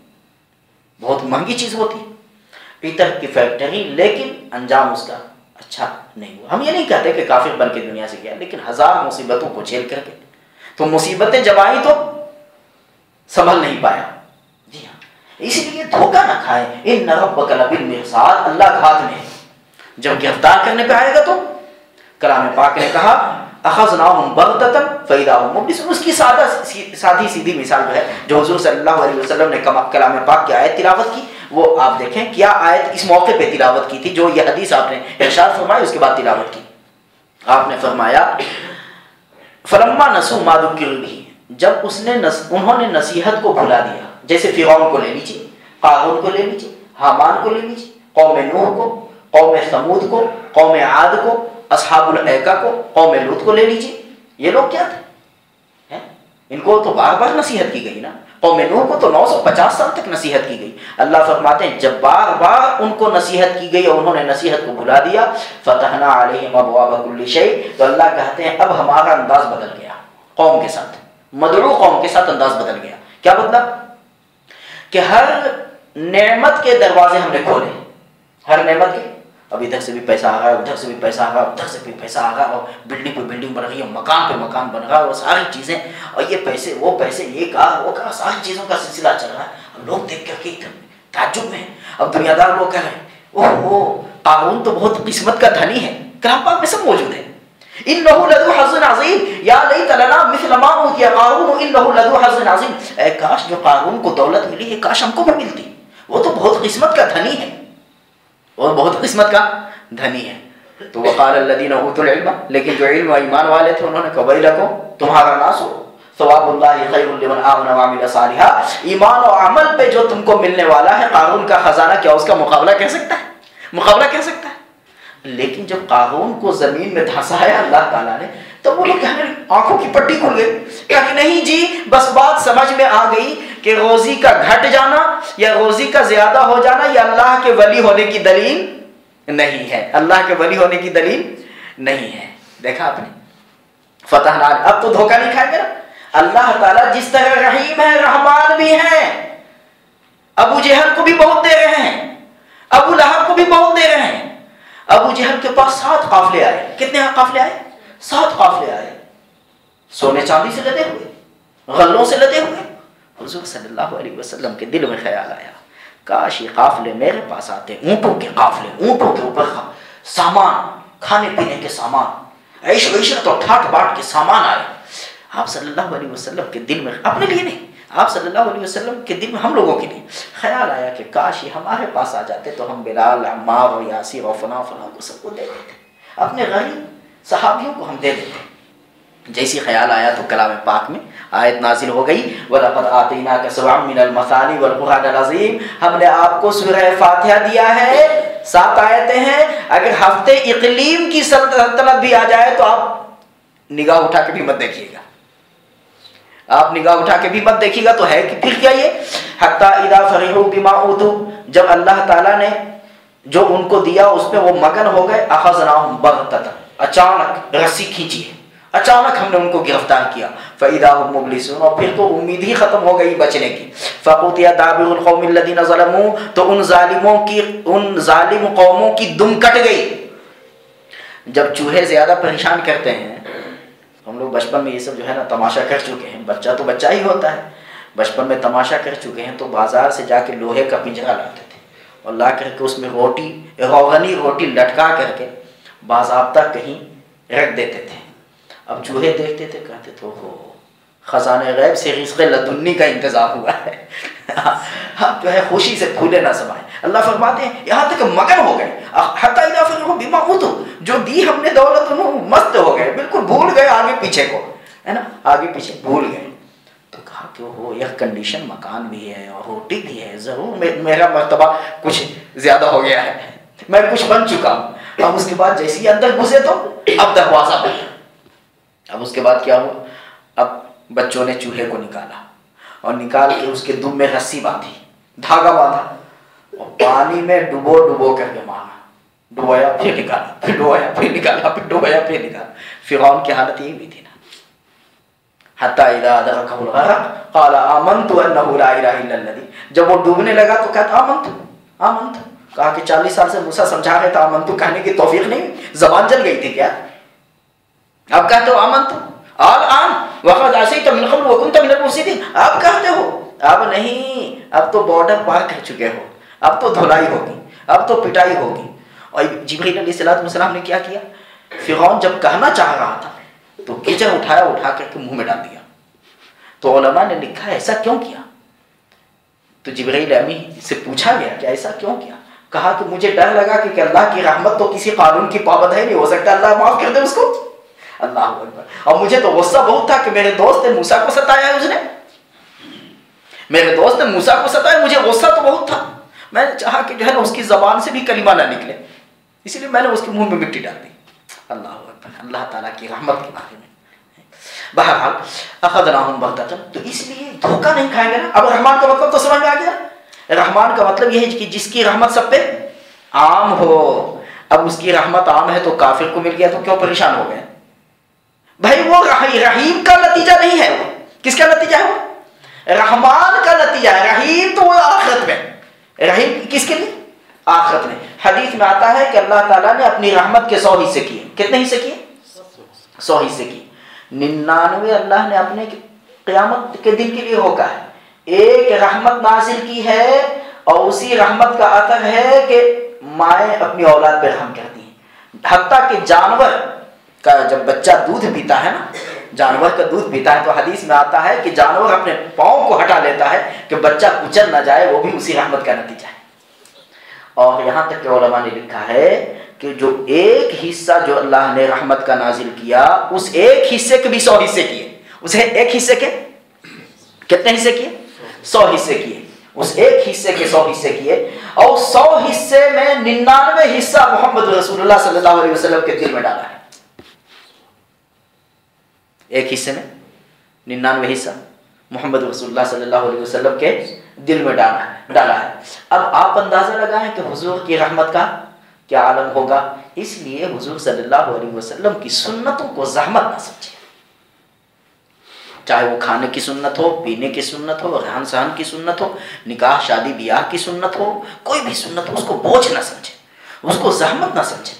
بہت مہنگی چیز ہوتی ہے عطر کی فیکٹری، لیکن انجام اس کا اچھا نہیں ہوا۔ ہم یہ نہیں کہتے کہ کافر بن کے دنیا سے گیا، لیکن ہزار مصیبتوں کو جھیل کر کے، تو مصیبتیں جب آئیں تو سنبھل نہیں پایا۔ جی ہاں، اسی لیے دھوکہ نہ کھائیں۔ ان ربک لبالمرصاد، اللہ گھات میں جب گرفتار کرنے پہ آئے گا تو کلام پاک نے کہا اخذناہم بغتۃ فاذا ھم مبلسون۔ اس کی سادھی سیدھی مثال جو ہے، جو حضور صلی اللہ علیہ وسلم نے کلام پاک کی آیت تلاوت کی، وہ آپ دیکھیں کیا آیت اس موقع پہ تلاوت کی تھی، جو یہ حدیث آپ نے ارشاد فرمائی اس کے بعد تلاوت کی۔ آپ نے فرمایا فلما نسوا ما ذکروا بہ، جب انہوں نے نصیحت کو بھلا دیا، جیسے فرعون کو لے لیجیے، قارون کو لے لیجیے، حامان کو لے لیجیے، قوم نوح کو، قوم ثمود کو، قوم عاد کو، اصحاب الایکہ کو، قوم لوط کو لے لیجیے۔ یہ لوگ کیا تھے؟ ان کو تو بار بار نصیحت کی گئی نا۔ قوم نوح کو تو 950 سال تک نصیحت کی گئی۔ اللہ فرماتے ہیں جب بار بار ان کو نصیحت کی گئی اور انہوں نے نصیحت کو بھلا دیا، فتحنا علیہم ابواب کل شیء، تو اللہ کہتے ہیں اب ہمارا انداز بدل گیا، قوم کے ساتھ، مدعو قوم کے ساتھ انداز بدل گیا۔ کیا بدلا؟ کہ ہر نعمت کے دروازے ہم نے کھولے، ہر نعمت کے، اب ادھر سے بھی پیسہ آ رہا ہے، ادھر سے بھی پیسہ آ رہا ہے، ادھر سے بھی پیسہ آ رہا ہے، اور بلڈنگ پہ بلڈنگ بن رہی ہے، مکان پہ مکان بن رہا ہے، اور ساری چیزیں، اور یہ پیسے وہ پیسے، یہ کہا وہ کہا، ساری چیزوں کا سلسلہ چل رہا ہے۔ اب لوگ دیکھ کر کے تعجب میں ہیں، اب دنیا دار لوگ کہہ رہے ہیں اوہ قارون تو بہت قسمت کا دھنی ہے۔ کلام پاک میں سب موجود ہے، انہ لذو حظ عظیم یا لیت لنا مثل ما اوتی قارون انہ لذو حظ عظیم، اے کاش جو قارون کو دولت ملی ہے کاش ہم کو بھی ملتی، وہ تو بہت قسمت کا دھنی ہے، اور بہت قسمت کا دھنی ہے۔ تو وقال الذین اوتوا العلم، لیکن جو علم و ایمان والے تھے انہوں نے کہا ویلکم، تمہارا ناس ہو، ثواب اللہ خیر لمن آمن وعمل صالحا، ایمان و عمل پہ جو تم کو ملنے والا ہے، قارون کا خزانہ کیا اس کا مقابلہ کر سکتا ہے؟ مقابلہ کر سکتا ہے؟ لیکن جب قارون کو زمین میں دھنسایا اللہ تعالیٰ نے، تو وہ لوگ کہنے آنکھوں کی پٹی کھل گئی کہ نہیں جی، بس بات سمجھ میں آ گئی کہ روزی کا گھٹ جانا یا روزی کا زیادہ ہو جانا یہ اللہ کے ولی ہونے کی دلیل نہیں ہے، اللہ کے ولی ہونے کی دلیل نہیں ہے۔ دیکھا آپ نے فتح نال، اب تو دھوکہ نہیں کھائیں گے نا۔ اللہ تعالیٰ جس طرح رحیم ہے رحمان بھی ہے، ابو جہل کو بھی بہت دے رہے ہیں، ابو لہب کو بھی بہت دے رہے ہیں۔ ابو جہل کے پاس 7 قافلے آئے، کتنے قافلے آئے؟ 7 قافلے آئے، سونے چاندی سے لدے ہوئے، غلوں سے لدے ہوئے۔ حضور صلی اللہ علیہ وسلم کے دل میں خیال آیا کاش یہ قافلے میرے پاس آتے، اونٹوں کے قافلے، اونٹوں کے اوپر سامان، کھانے پینے کے سامان، عیش و عشرت اور ٹھاٹ باٹ کے سامان آئے۔ آپ صلی اللہ علیہ وسلم کے دل میں، اپنے لیے نہیں، آپ صلی اللہ علیہ وسلم کے دل میں، ہم لوگوں کے لیے خیال آیا کہ کاش یہ ہمارے پاس آ جاتے تو ہم بلال، عمار اور یاسر اور فلاں فلاں کو سب کو دے دیتے، اپنے غریب صحابیوں کو ہم دے دیتے۔ جیسی خیال آیا تو کلام پاک میں آیت نازل ہو گئی وَلَقَدْ آتَيْنَاكَ سَبْعًا مِنَ الْمَثَانِي وَالْقُرْآنِ الْعَظِيمِ، ہم نے آپ کو سورہ فاتحہ دیا ہے، 7 آیتیں ہیں۔ اگر ہفتے اقلیم کی سلطنت بھی آ جائے تو آپ نگاہ اٹھا کے بھی مت دیکھیے گا، آپ نگاہ اٹھا کے بھی مت دیکھیے گا، تو ہے کہ پھر کیا یہ حَتَّى إِذَا فَرِحُوا بِمَا أُوتُوا، جب اللہ تعالیٰ نے جو ان کو دیا اس میں وہ مگن ہو گئے، أَخَذْنَاهُمْ بَغْتَةً، اچانک رسی کھینچی ہے، اچانک ہم نے ان کو گرفتار کیا، فَإِذَا هُمْ مُبْلِسُونَ، اور پھر تو امید ہی ختم ہو گئی بچنے کی، فَقُطِعَ دَابِرُ الْقَوْمِ الَّذِينَ ظَلَمُوا، تو ان ظالم قوموں کی دم کٹ گئی۔ جب چوہے زیادہ پریشان کرتے ہیں، ہم لوگ بچپن میں یہ سب جو ہے نا تماشا کر چکے ہیں، بچہ تو بچہ ہی ہوتا ہے، بچپن میں تماشا کر چکے ہیں، تو بازار سے جا کے لوہے کا پنجرا لاتے تھے اور لا کر کے اس میں روٹی، روغنی روٹی لٹکا کر کے باضابطہ کہیں رکھ دیتے تھے۔ اب چوہے دیکھتے تھے، کہتے تھے ہو خزانے غیب سے رزق لدنی کا انتظام ہوا ہے. ہم جو ہے خوشی سے پھولے نہ سمائیں. اللہ فرماتے ہیں یہاں تک مگن ہو گئے, حتی اذا فرحوا بما اوتوا, جو دی ہم نے دولت انہوں مست ہو گئے, بالکل بھول گئے آگے پیچھے کو, ہے نا, آگے پیچھے بھول گئے. تو کہا کہ وہ ایئر کنڈیشن مکان بھی ہے اور روٹی بھی ہے, ضرور میرا مرتبہ کچھ زیادہ ہو گیا ہے, میں کچھ بن چکا ہوں. اب اس کے بعد جیسے ہی اندر گھسے تو اب دروازہ بند. اب اس کے بعد کیا ہوا, اب بچوں نے چوہے کو نکالا اور نکال کے اس کے دم میں رسی باندھی, دھاگا باندھا اور پانی میں ڈبو ڈبو کر کے مارا. ڈبویا پھر نکالا, پھر ڈبویا پھر نکالا, پھر ڈبویا پھر نکالا. فرعون کی حالت یہی بھی تھی نا. حتی اذا ادرکہ الغرق قال آمنت انہ لا الہ الا الذی, جب وہ ڈوبنے لگا تو کہتا آمنت. کہا کہ 40 سال سے موسیٰ سمجھا رہے تھا آمنت کہنے کی توفیق نہیں, زبان جل گئی تھی کیا؟ اب کہتے ہو آمنت الآن وقد عصیت من قبل وکنت من المفسدین, اب کہتے ہو اب نہیں, اب تو بارڈر پار کر چکے ہو, اب تو دھلائی ہوگی, اب تو پٹائی ہوگی. اور جبریل علیہ السلام نے کیا کیا, فرعون جب کہنا چاہ رہا تھا تو کیچڑ اٹھا کر کے منہ میں ڈال دیا. تو علماء نے لکھا ایسا کیوں کیا؟ تو جبریل امین سے پوچھا گیا کہ ایسا کیوں کیا؟ کہا کہ مجھے ڈر لگا کہ اللہ کی رحمت تو کسی قانون کی پابند ہے نہیں, ہو سکتا اللہ معاف کر دے اس کو. اللہ اکبر. اور مجھے تو غصہ بہت تھا کہ میرے دوست نے موسیٰ کو ستایا, اس نے میرے دوست نے موسیٰ کو ستایا, مجھے غصہ تو بہت تھا. میں نے چاہا کہ جو ہے نا اس کی زبان سے بھی کلمہ نہ نکلے, اسی لیے میں نے اس کے منہ میں مٹی ڈال دی. اللہ اکبر. اللہ تعالیٰ کی رحمت کے بارے میں. بہرحال اخذناہم بغتۃ, تو اس لیے دھوکہ نہیں کھائیں گے نا. اب رحمان کا مطلب تو سمجھ میں آ گیا. رحمان کا مطلب یہ ہے کہ جس کی رحمت سب پہ عام ہو. اب اس کی رحمت عام ہے تو کافر کو مل گیا تو کیوں پریشان ہو گئے بھائی؟ وہ رحیم کا نتیجہ نہیں ہے, وہ کس کا نتیجہ ہے؟ وہ رحمان کا نتیجہ ہے. رحیم تو وہ آخرت میں, رحیم کس کے لیے؟ آخرت میں. حدیث میں آتا ہے کہ اللہ تعالیٰ نے اپنی رحمت کے 100 حصے کیے. کتنے حصے کیے؟ 100 حصے کیے. 99 اللہ نے اپنے قیامت کے دن کے لیے روکا ہے. ایک رحمت نازل کی ہے اور اسی رحمت کا اثر ہے کہ مائیں اپنی اولاد پہ رحم کرتی ہیں. حتیٰ کہ جانور کا جب بچہ دودھ پیتا ہے نا, جانور کا دودھ پیتا ہے تو حدیث میں آتا ہے کہ جانور اپنے پاؤں کو ہٹا لیتا ہے کہ بچہ کچل نہ جائے, وہ بھی اسی رحمت کا نتیجہ ہے. اور یہاں تک کہ علماء نے لکھا ہے کہ جو ایک حصہ جو اللہ نے رحمت کا نازل کیا, اس ایک حصے کے بھی 100 حصے کیے. اسے ایک حصے کے کتنے حصے کیے؟ 100 حصے کیے. اس ایک حصے کے 100 حصے کیے, اور 100 حصے میں 99 حصہ محمد رسول اللہ صلی اللہ علیہ وسلم کے دل میں ڈالا ہے. ایک حصے میں 99 حصہ محمد رسول اللہ صلی اللہ علیہ وسلم کے دل میں ڈالا ہے. اب آپ اندازہ لگائیں کہ حضور کی رحمت کا کیا عالم ہوگا. اس لیے حضور صلی اللہ علیہ وسلم کی سنتوں کو زحمت نہ سمجھیں, چاہے وہ کھانے کی سنت ہو, پینے کی سنت ہو, رہن سہن کی سنت ہو, نکاح شادی بیاہ کی سنت ہو, کوئی بھی سنت ہو, اس کو بوجھ نہ سمجھیں, اس کو زحمت نہ سمجھیں.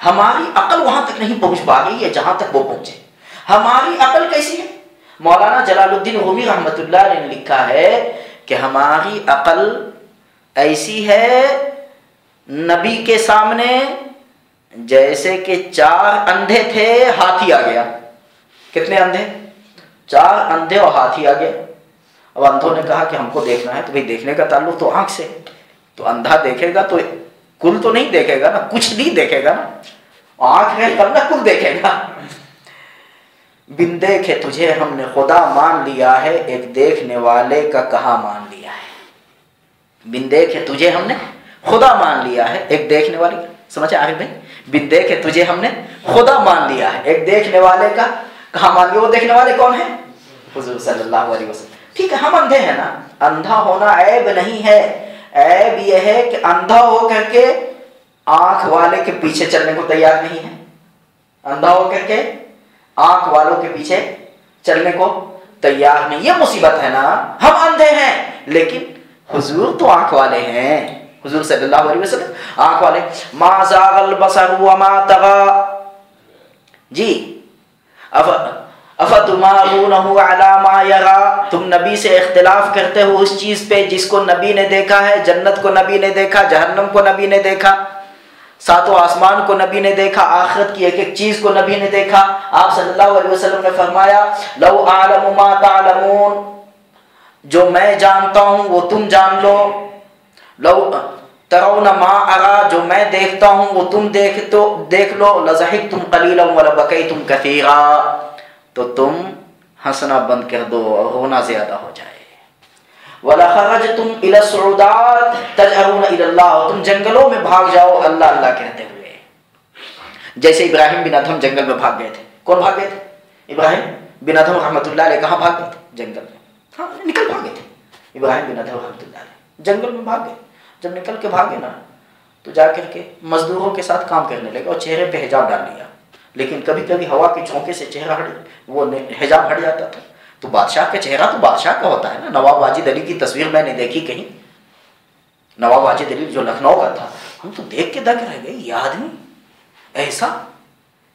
ہماری عقل وہاں تک نہیں پہنچ پا رہی ہے جہاں تک وہ پہنچے. ہماری عقل کیسی ہے؟ مولانا جلال الدین رومی رحمۃ اللہ علیہ نے لکھا ہے کہ ہماری عقل ایسی ہے نبی کے سامنے جیسے کہ 4 اندھے تھے, ہاتھی آ گیا. کتنے اندھے؟ 4 اندھے اور ہاتھی آ گیا. اب اندھوں نے کہا کہ ہم کو دیکھنا ہے, تو بھئی دیکھنے کا تعلق تو آنکھ سے, تو اندھا دیکھے گا تو کل تو نہیں دیکھے گا نا, کچھ نہیں دیکھے گا نا, آنکھ ہے تب نہ کل دیکھے گا. بن دیکھے تجھے ہم نے خدا مان لیا ہے, ایک دیکھنے والے کا کہاں مان لیا ہے. بن دیکھے تجھے ہم نے خدا مان لیا ہے, ایک دیکھنے والے, سمجھے عارف بھائی؟ بن دیکھے تجھے ہم نے خدا مان لیا ہے, ایک دیکھنے والے کا کہاں مان لیا. وہ دیکھنے والے کون ہیں؟ حضور صلی اللہ علیہ وسلم. ٹھیک ہے, ہم اندھے ہیں نا, اندھا ہونا عیب نہیں ہے. عیب یہ ہے کہ اندھا ہو کر کے آنکھ والے کے پیچھے چلنے کو تیار نہیں ہے. اندھا ہو کر کے آنکھ والوں کے پیچھے چلنے کو تیار نہیں, یہ مصیبت ہے نا. ہم اندھے ہیں لیکن حضور تو آنکھ والے ہیں. حضور صلی اللہ علیہ وسلم آنکھ والے. ما زاغ البصر وما طغى, جی افتمارونہ علی ما یرا, تم نبی سے اختلاف کرتے ہو اس چیز پہ جس کو نبی نے دیکھا ہے. جنت کو نبی نے دیکھا, جہنم کو نبی نے دیکھا. ساتوں آسمان کو نبی نے دیکھا، آخرت کی ایک ایک چیز کو نبی نے دیکھا۔ آپ صلی اللہ علیہ وسلم نے فرمایا لو اعلم ما تعلمون، جو میں جانتا ہوں وہ تم جان لو، لو ترون ما ارا، جو میں دیکھتا ہوں وہ تم دیکھ لو، لضحکتم قلیلا ولبکیتم کثیرا، تو تم ہنسنا بند کر دو اور رونا زیادہ ہو جائے۔ وَلَخَرَجْتُمْ إِلَى الصُّعُودَاتِ تَجْأَرُونَ إِلَى اللَّهِ، تم جنگلوں میں بھاگ جاؤ اللہ اللہ کہتے ہوئے، جیسے ابراہیم بن ادھم جنگل میں بھاگ گئے تھے۔ کون بھاگ گئے تھے؟ ابراہیم بن ادھم رحمۃ اللہ علیہ۔ کہاں بھاگ گئے تھے؟ جنگل میں، ہاں نکل بھاگے تھے ابراہیم بن ادھم رحمۃ اللہ علیہ، جنگل میں بھاگ گئے۔ جب نکل کے بھاگے نا تو جا کر کے مزدوروں کے ساتھ کام کرنے لگے اور چہرے پہ حجاب ڈال لیا، لیکن کبھی کبھی ہوا کے جھونکے سے چہرہ وہ حجاب ہٹ جاتا تھا۔ تو بادشاہ کا چہرہ تو بادشاہ کا ہوتا ہے نا۔ نواب واجد علی کی تصویر میں نے دیکھی کہیں، نواب واجد علی جو لکھنؤ کا تھا، ہم تو دیکھ کے دنگ رہ گئے، یہ آدمی ایسا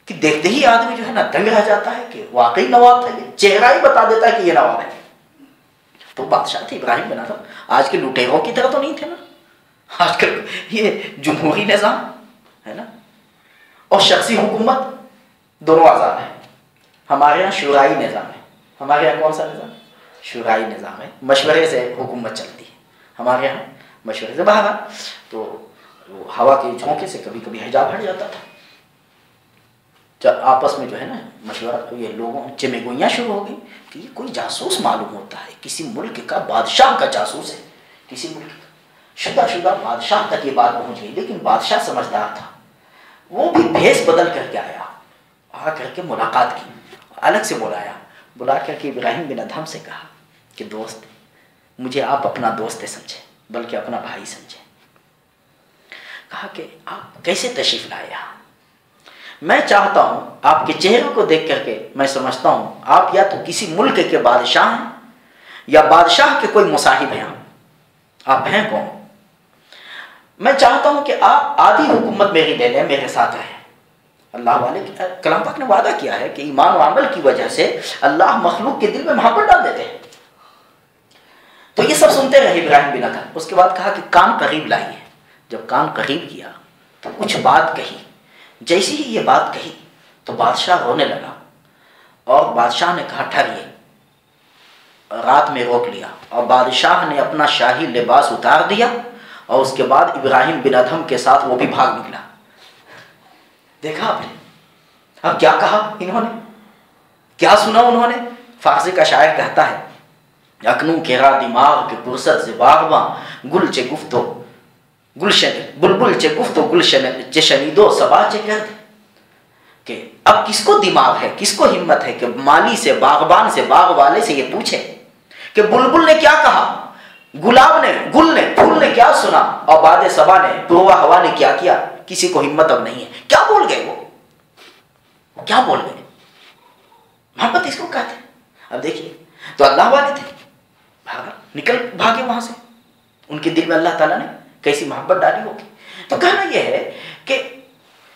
کہ دیکھتے ہی آدمی جو ہے نا دنگ رہ جاتا ہے کہ واقعی نواب تھا، یہ چہرہ ہی بتا دیتا ہے کہ یہ نواب ہے۔ تو بادشاہ تھے ابراہیم بن ادھم، آج کے لٹیروں کی طرح تو نہیں تھے نا، آج کل یہ جمہوری نظام ہے نا اور شخصی حکومت دونوں آزاد ہیں۔ ہمارے یہاں شورائی نظام ہے۔ ہمارے یہاں کون سا نظام؟ شورائی نظام ہے، مشورے سے حکومت چلتی ہے ہمارے یہاں، مشورے سے۔ باہر تو ہوا کے جھونکے سے کبھی کبھی حجاب ہٹ جاتا تھا، جب آپس میں جو ہے نا مشورہ، یہ لوگوں چمے گوئیاں شروع ہو گئی کہ یہ کوئی جاسوس معلوم ہوتا ہے، کسی ملک کا بادشاہ کا جاسوس ہے، کسی ملک کا شدہ بادشاہ تک یہ بات پہنچ گئی۔ لیکن بادشاہ سمجھدار تھا، وہ بھی بھیس بدل کر کے آیا، آ کر کے ملاقات کی، الگ سے بلا کر کے ابراہیم بن ادھم سے کہا کہ دوست، مجھے آپ اپنا دوست سمجھے بلکہ اپنا بھائی سمجھے۔ کہا کہ آپ کیسے تشریف لائے یہاں؟ میں چاہتا ہوں، آپ کے چہرے کو دیکھ کر کے میں سمجھتا ہوں آپ یا تو کسی ملک کے بادشاہ ہیں یا بادشاہ کے کوئی مصاحب ہیں، آپ ہیں کون؟ میں چاہتا ہوں کہ آپ آدھی حکومت میری لے لیں، میرے ساتھ رہیں۔ اللہ والے کلام پاک نے وعدہ کیا ہے کہ ایمان و عمل کی وجہ سے اللہ مخلوق کے دل میں محبت ڈال دیتے ہیں۔ تو یہ سب سنتے رہے ابراہیم بن ادھم۔ اس کے بعد کہا کہ کان قریب لائیے۔ جب کان قریب کیا تو کچھ بات کہی، جیسی ہی یہ بات کہی تو بادشاہ رونے لگا، اور بادشاہ نے کہا ٹھہریے، رات میں روک لیا، اور بادشاہ نے اپنا شاہی لباس اتار دیا، اور اس کے بعد ابراہیم بن ادھم کے ساتھ وہ بھی بھاگ نکلا۔ دیکھا آپ نے اب کیا کہا انہوں نے، کیا سنا انہوں نے؟ فارسی کا شاعر کہتا ہے اکنوں کیرا دماغ کے پرسد سے باغباں گل چے گفتو گلشن بلبل چے گفتو گلشن چے شنیدو سبا چے کرد، کہ اب کس کو دماغ ہے، کس کو ہمت ہے کہ مالی سے، باغبان سے، باغ والے سے یہ پوچھے کہ بلبل نے کیا کہا، گلاب نے، گل نے، پھول نے کیا سنا، اور باد صبا نے، پوروا ہوا نے کیا کیا؟ کسی کو ہمت اب نہیں ہے۔ کیا بول گئے وہ کیا بول گئے؟ محبت اس کو کہتے ہیں۔ اب دیکھیے تو اللہ والے تھے، نکل بھاگے وہاں سے، ان کے دل میں اللہ تعالیٰ نے کیسی محبت ڈالی ہوگی۔ تو کہنا یہ ہے کہ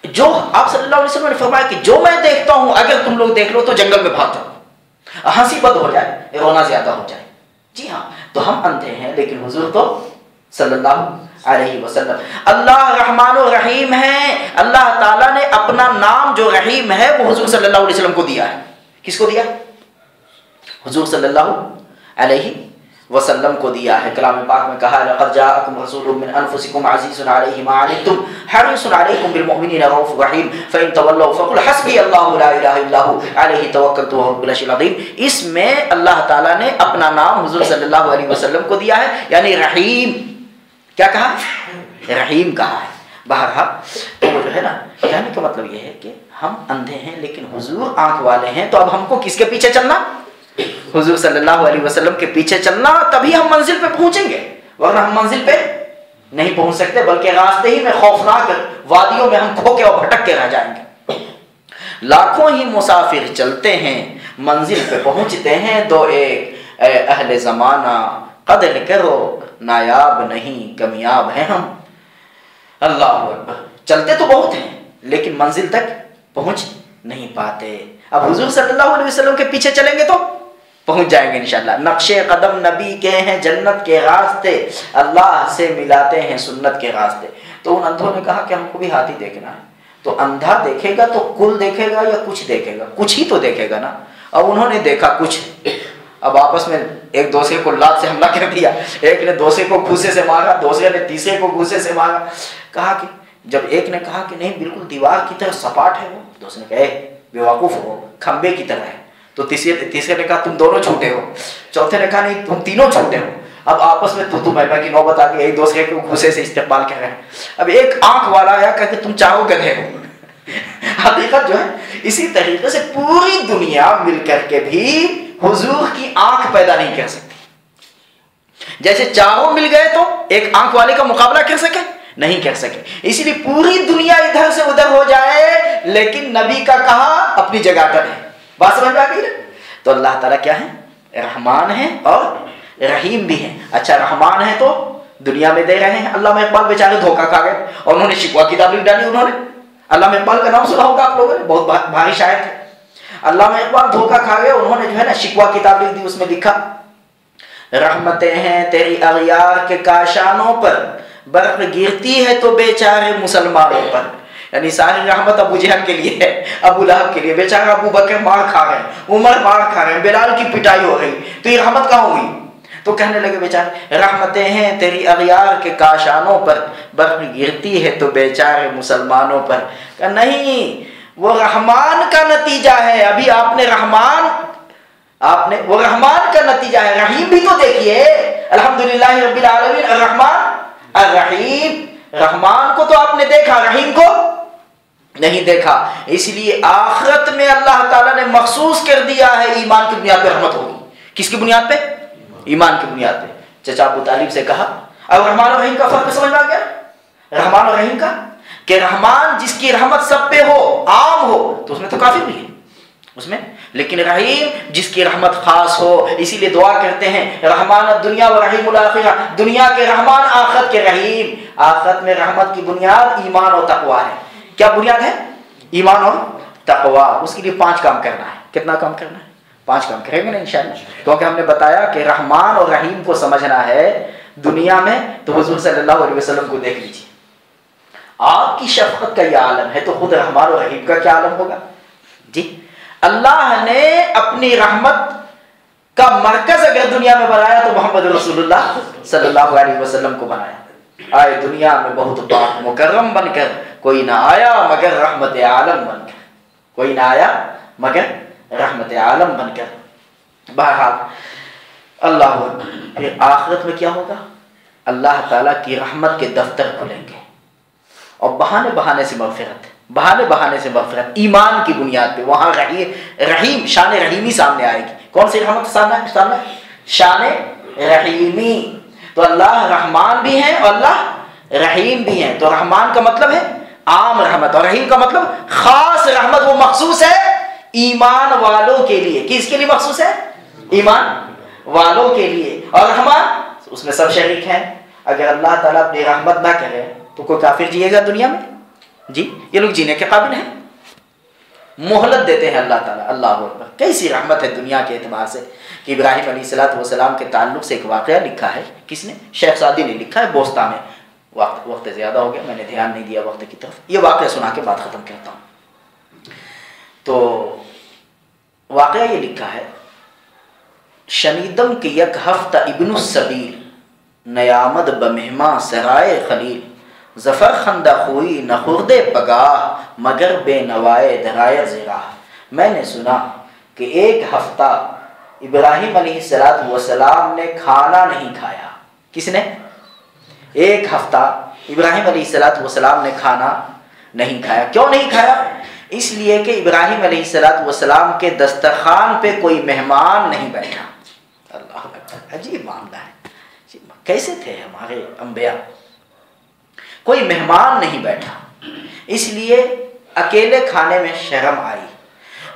جو آپ صلی اللہ علیہ وسلم نے فرمایا کہ جو میں دیکھتا ہوں اگر تم لوگ دیکھ لو تو جنگل میں بھاگ جاؤ، ہنسی بد ہو جائے، رونا زیادہ ہو جائے۔ جی ہاں، تو ہم اندھے ہیں لیکن حضور تو صلی اللہ علیہ وسلم، اللہ رحمان و رحیم ہے۔ اللہ تعالیٰ نے اپنا نام جو رحیم ہے وہ حضور صلی اللہ علیہ وسلم کو دیا ہے۔ کس کو دیا؟ حضور صلی اللہ علیہ وسلم کو دیا ہے۔ کلام پاک میں کہا لقد جاءکم رسول من انفسکم عزیز علیہ ما عنتم حریص علیکم بالمؤمنین رؤوف رحیم فإن تولوا فقل حسبی اللہ لا الہ الا هو علیہ توکلت وهو رب العرش العظیم۔ اس میں اللہ تعالیٰ نے اپنا نام حضور صلی اللہ علیہ وسلم کو دیا ہے، یعنی رحیم۔ کیا کہا؟ رحیم کہا ہے۔ بہرحال تو وہ جو ہے نا، کہنے کا مطلب یہ ہے کہ ہم اندھے ہیں لیکن حضور آنکھ والے ہیں، تو اب ہم کو کس کے پیچھے چلنا؟ حضور صلی اللہ علیہ وسلم کے پیچھے چلنا، تبھی ہم منزل پہ پہنچیں گے، ورنہ ہم منزل پہ نہیں پہنچ سکتے، بلکہ راستے ہی میں خوفناک وادیوں میں ہم کھو کے اور بھٹک کے رہ جائیں گے۔ لاکھوں ہی مسافر چلتے ہیں، منزل پہ پہنچتے ہیں دو ایک، اے اہل زمانہ قدر کرو، نایاب نہیں کمیاب ہیں ہم۔ اللہ اکبر، چلتے تو بہت ہیں لیکن منزل تک پہنچ نہیں پاتے۔ اب حضور صلی اللہ علیہ وسلم کے پیچھے چلیں گے تو پہنچ جائیں گے انشاءاللہ۔ نقش قدم نبی کے ہیں جنت کے راستے، اللہ سے ملاتے ہیں سنت کے راستے۔ تو ان اندھوں نے کہا کہ ہم کو بھی ہاتھی دیکھنا ہے. تو اندھا دیکھے گا تو کل دیکھے گا یا کچھ دیکھے گا؟ کچھ ہی تو دیکھے گا نا. اب انہوں نے دیکھا کچھ. اب آپس میں ایک دوسرے کو لات سے حملہ کر دیا. ایک نے دوسرے کو گھوسے سے مارا, دوسرے نے تیسرے کو گھوسے سے مارا. کہا کہ جب ایک نے کہا کہ نہیں بالکل دیوار کی طرح سپاٹ ہے وہ, دوسرے نے کہا بے وقوف ہو, کھمبے کی طرح ہے. تو تیسرے نے کہا تم دونوں جھوٹے ہو. چوتھے نے کہا نہیں تم تینوں جھوٹے ہو. اب آپس میں تو میں کی نوبت آ گئی, ایک دوسرے کو گھوسے سے استقبال کر رہے ہیں. اب ایک آنکھ والا آیا کہا کہ تم چاروں گدھے ہو. حقیقت جو ہے اسی طریقے سے پوری دنیا مل کر کے بھی حضور کی آنکھ پیدا نہیں کر سکتی. جیسے چاروں مل گئے تو ایک آنکھ والے کا مقابلہ کر سکے نہیں کر سکے. اسی لیے پوری دنیا ادھر سے ادھر ہو جائے لیکن نبی کا کہا اپنی جگہ پر ہے. بات سمجھ میں آ گئی نا؟ تو اللہ تعالیٰ کیا ہے؟ رحمان ہے اور رحیم بھی ہے. اچھا رحمان ہے تو دنیا میں دے رہے ہیں. علامہ اقبال بیچارے دھوکہ کھا گئے اور انہوں نے شکوہ کتاب لکھ ڈالی. انہوں نے علامہ اقبال کا نام سنا ہوگا آپ لوگوں نے, بہت بھاری شاعر تھے. علامہ اقبال دھوکہ کھا گئے, انہوں نے جو ہے نا شکوہ کتاب لکھ دی. اس میں لکھا رحمتیں ہیں تیری اغیار کے کاشانوں پر, برق گرتی ہے تو بیچارے مسلمانوں پر. یعنی ساری رحمت ابو جہل کے لیے ہے, ابو لہب کے لیے. بیچارہ ابو بکر مار کھا رہے ہیں, عمر مار کھا رہے ہیں, بلال کی پٹائی ہو رہی, تو یہ رحمت کہاں ہوئی؟ تو کہنے لگے بیچارے رحمتیں ہیں تیری اغیار کے کاشانوں پر, برق گرتی ہے تو بیچارے مسلمانوں پر. کہ نہیں, وہ رحمان کا نتیجہ ہے. ابھی آپ نے وہ رحمان کا نتیجہ ہے. رحیم بھی تو دیکھیے, الحمدللہ رب العالمین الرحمن الرحیم. رحمان کو تو آپ نے دیکھا, رحیم کو نہیں دیکھا. اس لیے آخرت میں اللہ تعالیٰ نے مخصوص کر دیا ہے ایمان کی بنیاد پہ رحمت ہوگی. کس کی بنیاد پہ؟ ایمان کی بنیاد پہ. چچا ابو طالب سے کہا, اب رحمان اور رحیم کا فرق سمجھ میں آ گیا؟ رحمان اور رحیم کا کہ رحمان جس کی رحمت سب پہ ہو, عام ہو, تو اس میں تو کافر بھی ہے اس میں. لیکن رحیم جس کی رحمت خاص ہو. اسی لیے دعا کرتے ہیں رحمان الدنیا و رحیم الآخرہ, دنیا کے رحمان آخرت کے رحیم. آخرت میں رحمت کی بنیاد ایمان اور تقویٰ ہے. کیا بنیاد ہے؟ ایمان اور تقویٰ. اس کے لیے 5 کام کرنا ہے. کتنا کام کرنا ہے؟ 5 کام کریں گے نا انشاءاللہ. کیونکہ ہم نے بتایا کہ رحمان اور رحیم کو سمجھنا ہے دنیا میں تو حضور صلی اللہ علیہ وسلم کو دیکھ لیجیے. آپ کی شفقت کا یہ عالم ہے تو خود رحمان اور رحیم کا کیا عالم ہوگا جی. اللہ نے اپنی رحمت کا مرکز اگر دنیا میں بنایا تو محمد رسول اللہ صلی اللہ علیہ وسلم کو بنایا. آئے دنیا میں بہت پاک مکرم بن کر, کوئی نہ آیا مگر رحمت عالم بن کر, کوئی نہ آیا مگر رحمت عالم بن کر. بہرحال اللہ پھر آخرت میں کیا ہوگا؟ اللہ تعالیٰ کی رحمت کے دفتر کھلیں گے اور بہانے سے مغفرت, بہانے سے مغفرت ایمان کی بنیاد پہ. وہاں رحیم شان رحیمی سامنے آئے گی. کون سی رحمت سامنے؟ شان رحیمی. تو اللہ رحمان بھی ہیں اور اللہ رحیم بھی ہیں. تو رحمان کا مطلب ہے عام رحمت اور رحیم کا مطلب خاص رحمت. وہ مخصوص ہے ایمان والوں کے لیے. کس کے لیے مخصوص ہے؟ ایمان والوں کے لیے. اور رحمان اس میں سب شریک ہیں. اگر اللہ تعالیٰ اپنی رحمت نہ کرے تو کوئی کافر جیے گا دنیا میں جی؟ یہ لوگ جینے کے قابل ہیں؟ مہلت دیتے ہیں اللہ تعالیٰ. اللہ اکبر. کیسی رحمت ہے دنیا کے اعتبار سے کہ ابراہیم علیہ السلام کے تعلق سے ایک واقعہ لکھا ہے. کس نے؟ شیخ سعدی نے لکھا ہے بوسطہ میں. وقت زیادہ ہو گیا, میں نے دھیان نہیں دیا وقت کی طرف. یہ واقعہ سنا کے بات ختم کرتا ہوں. تو واقعہ یہ لکھا ہے, شنیدم کی یک ہفتہ ابن السبیل نیامد بمہما سرائے خلیل, ظفر خندہ خوئی نہ خرد پگاہ مگر بے نوائے درائے زراح. میں نے سنا کہ ایک ہفتہ ابراہیم علیہ السلام نے کھانا نہیں کھایا. کس نے؟ ایک ہفتہ ابراہیم علیہ السلام نے کھانا نہیں کھایا. کیوں نہیں کھایا؟ اس لیے کہ ابراہیم علیہ السلام کے دسترخوان پہ کوئی مہمان نہیں بیٹھا. اللہ اکبر. عجیب معاملہ ہے. کیسے تھے ہمارے انبیاء؟ کوئی مہمان نہیں بیٹھا, اس لیے اکیلے کھانے میں شرم آئی.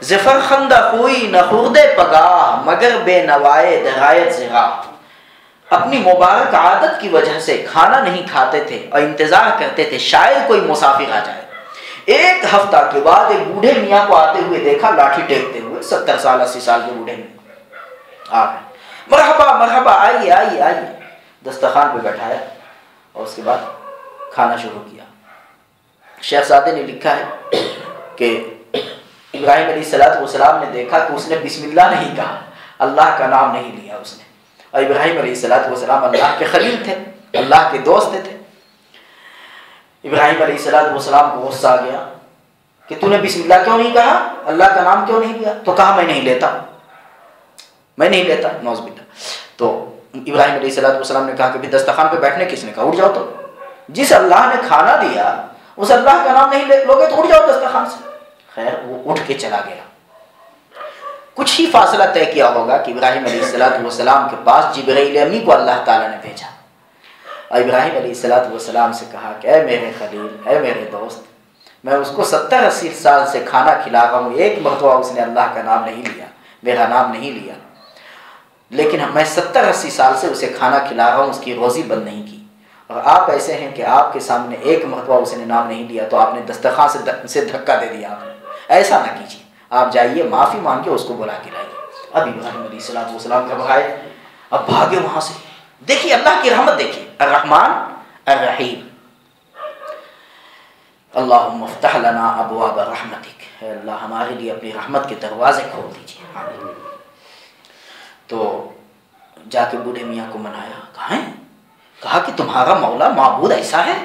ظفر خندہ خوئی نہ خرد پگاہ مگر بے نوائے درائے زراح. اپنی مبارک عادت کی وجہ سے کھانا نہیں کھاتے تھے اور انتظار کرتے تھے شاید کوئی مسافر آ جائے. ایک ہفتہ کے بعد ایک بوڑھے میاں کو آتے ہوئے دیکھا, لاٹھی ٹیکتے ہوئے. 70 سال 80 سال کے بوڑھے آ گئے. مرحبا مرحبا, آئیے آئیے آئیے. دسترخوان پہ بیٹھایا اور اس کے بعد کھانا شروع کیا۔ شیخ سعدی نے لکھا ہے کہ ابراہیم علیہ السلام نے دیکھا کہ اس نے بسم اللہ نہیں کہا، اللہ کا نام نہیں لیا اس نے، اور ابراہیم علیہ السلام اللہ کے خلیل تھے، اللہ کے دوست تھے۔ ابراہیم علیہ السلام کو غصہ آ گیا کہ تو نے بسم اللہ کیوں نہیں کہا، اللہ کا نام کیوں نہیں لیا؟ تو کہا میں نہیں لیتا، میں نہیں لیتا، نعوذ باللہ۔ تو ابراہیم علیہ السلام نے کہا کہ بھی دسترخوان پہ بیٹھنے کس نے کہا؟ اٹھ جاؤ، تو جس اللہ نے کھانا دیا اس اللہ کا نام نہیں لوگے تو اٹھ جاؤ دسترخوان سے۔ خیر وہ اٹھ کے چلا گیا۔ کچھ ہی فاصلہ طے کیا ہوگا کہ ابراہیم علیہ السلام کے پاس جبرائیل امی کو اللہ تعالیٰ نے بھیجا، اور ابراہیم علیہ السلام سے کہا کہ اے میرے خلیل، اے میرے دوست، میں اس کو 70-80 سال سے کھانا کھلا رہا ہوں، ایک مرتبہ اس نے اللہ کا نام نہیں لیا، میرا نام نہیں لیا، لیکن میں 70-80 سال سے اسے کھانا کھلا رہا ہوں، اس کی روزی بند نہیں کی، اور آپ ایسے ہیں کہ آپ کے سامنے ایک مرتبہ اس نے نام نہیں لیا تو آپ نے دسترخوان سے دھکا دے دیا۔ آپ نے ایسا نہ کیجیے، آپ جائیے معافی مانگ کے اس کو بلا کے لائیے۔ اب ابراہیم علیہ السلام گھبرائے، اب بھاگے وہاں سے۔ دیکھیے اللہ کی رحمت، دیکھیے الرحمن الرحیم، اللہم افتح لنا ابواب رحمتک، اے اللہ ہمارے لیے اپنی رحمت کے دروازے کھول دیجیے، آمین۔ تو جا کے بوڑھے میاں کو منایا، کہا کہ تمہارا مولا معبود ایسا ہے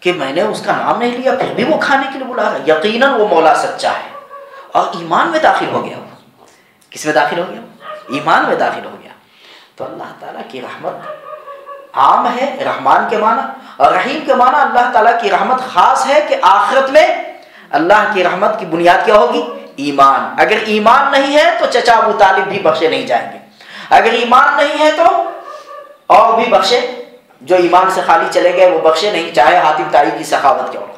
کہ میں نے اس کا نام نہیں لیا پھر بھی وہ کھانے کے لیے بلا رہا ہے، یقیناً وہ مولا سچا ہے، اور ایمان میں داخل ہو گیا۔ کس میں داخل ہو گیا؟ ایمان میں داخل ہو گیا۔ تو اللہ تعالیٰ کی رحمت عام ہے، رحمان کے معنی، اور رحیم کے معنی اللہ تعالیٰ کی رحمت خاص ہے کہ آخرت میں اللہ کی رحمت کی بنیاد کیا ہوگی؟ ایمان۔ اگر ایمان نہیں ہے تو چچا ابو طالب بھی بخشے نہیں جائیں گے، اگر ایمان نہیں ہے تو اور بھی بخشے، جو ایمان سے خالی چلے گئے وہ بخشے نہیں، چاہے حاتم طائی کی سخاوت کیوں ہو۔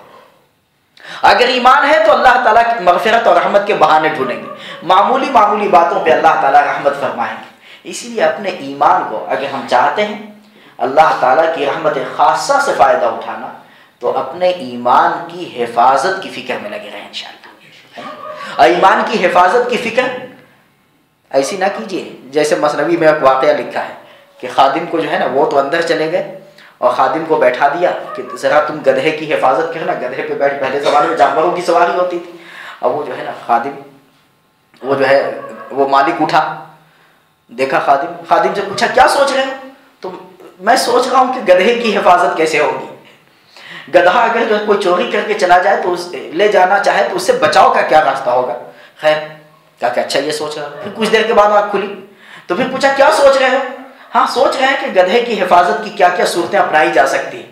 اگر ایمان ہے تو اللہ تعالیٰ کی مغفرت اور رحمت کے بہانے ڈھونڈیں گے، معمولی معمولی باتوں پہ اللہ تعالیٰ رحمت فرمائیں گے۔ اسی لیے اپنے ایمان کو اگر ہم چاہتے ہیں اللہ تعالیٰ کی رحمت خاصہ سے فائدہ اٹھانا، تو اپنے ایمان کی حفاظت کی فکر میں لگے رہیں انشاءاللہ۔ اور ایمان کی حفاظت کی فکر ایسی نہ کیجیے جیسے مثنوی میں ایک واقعہ لکھا ہے کہ خادم کو جو ہے نا، وہ تو اندر چلے گئے اور خادم کو بیٹھا دیا کہ ذرا تم گدھے کی حفاظت کرنا، گدھے پہ بیٹھ، پہلے زمانے میں جانوروں کی سواری ہوتی تھی، اور وہ جو ہے نا خادم، وہ جو ہے وہ مالک اٹھا، دیکھا خادم سے پوچھا کیا سوچ رہے ہو؟ تو میں سوچ رہا ہوں کہ گدھے کی حفاظت کیسے ہوگی، گدھا اگر جو کوئی چوری کر کے چلا جائے تو لے جانا چاہے تو اس سے بچاؤ کا کیا راستہ ہوگا۔ خیر کہا کہ اچھا یہ سوچ رہا۔ پھر کچھ دیر کے بعد آنکھ کھلی تو پھر پوچھا کیا سوچ رہے ہو؟ ہاں سوچ رہے ہیں کہ گدھے کی حفاظت کی کیا کیا صورتیں اپنائی جا سکتی ہیں۔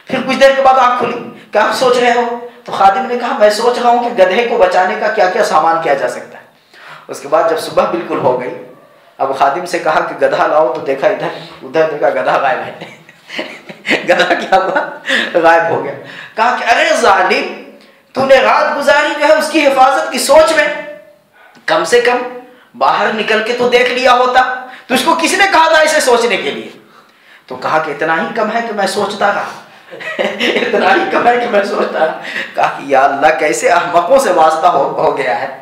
پھر کچھ دیر کے بعد آنکھ کھلی، کیا سوچ رہے ہو؟ تو خادم نے کہا میں سوچ رہا ہوں کہ گدھے کو بچانے کا کیا کیا سامان کیا جا سکتا ہے۔ اس کے بعد جب صبح بالکل ہو گئی، اب خادم سے کہا کہ گدھا لاؤ، تو دیکھا ادھر دیکھا گدھا غائب ہے۔ گدھا کیا ہوا؟ غائب ہو گیا۔ کہا کہ ارے ظالم، تو نے رات گزاری جو ہے اس کی حفاظت کی سوچ میں، کم سے کم باہر نکل کے تو دیکھ لیا ہوتا، تو اس کو کس نے کہا تھا اسے سوچنے کے لیے؟ تو کہا کہ اتنا ہی کم ہے کہ میں سوچتا رہا، اتنا ہی کم ہے کہ میں سوچتا رہا۔ کہا کہ یا اللہ کیسے احمقوں سے واسطہ ہو گیا ہے،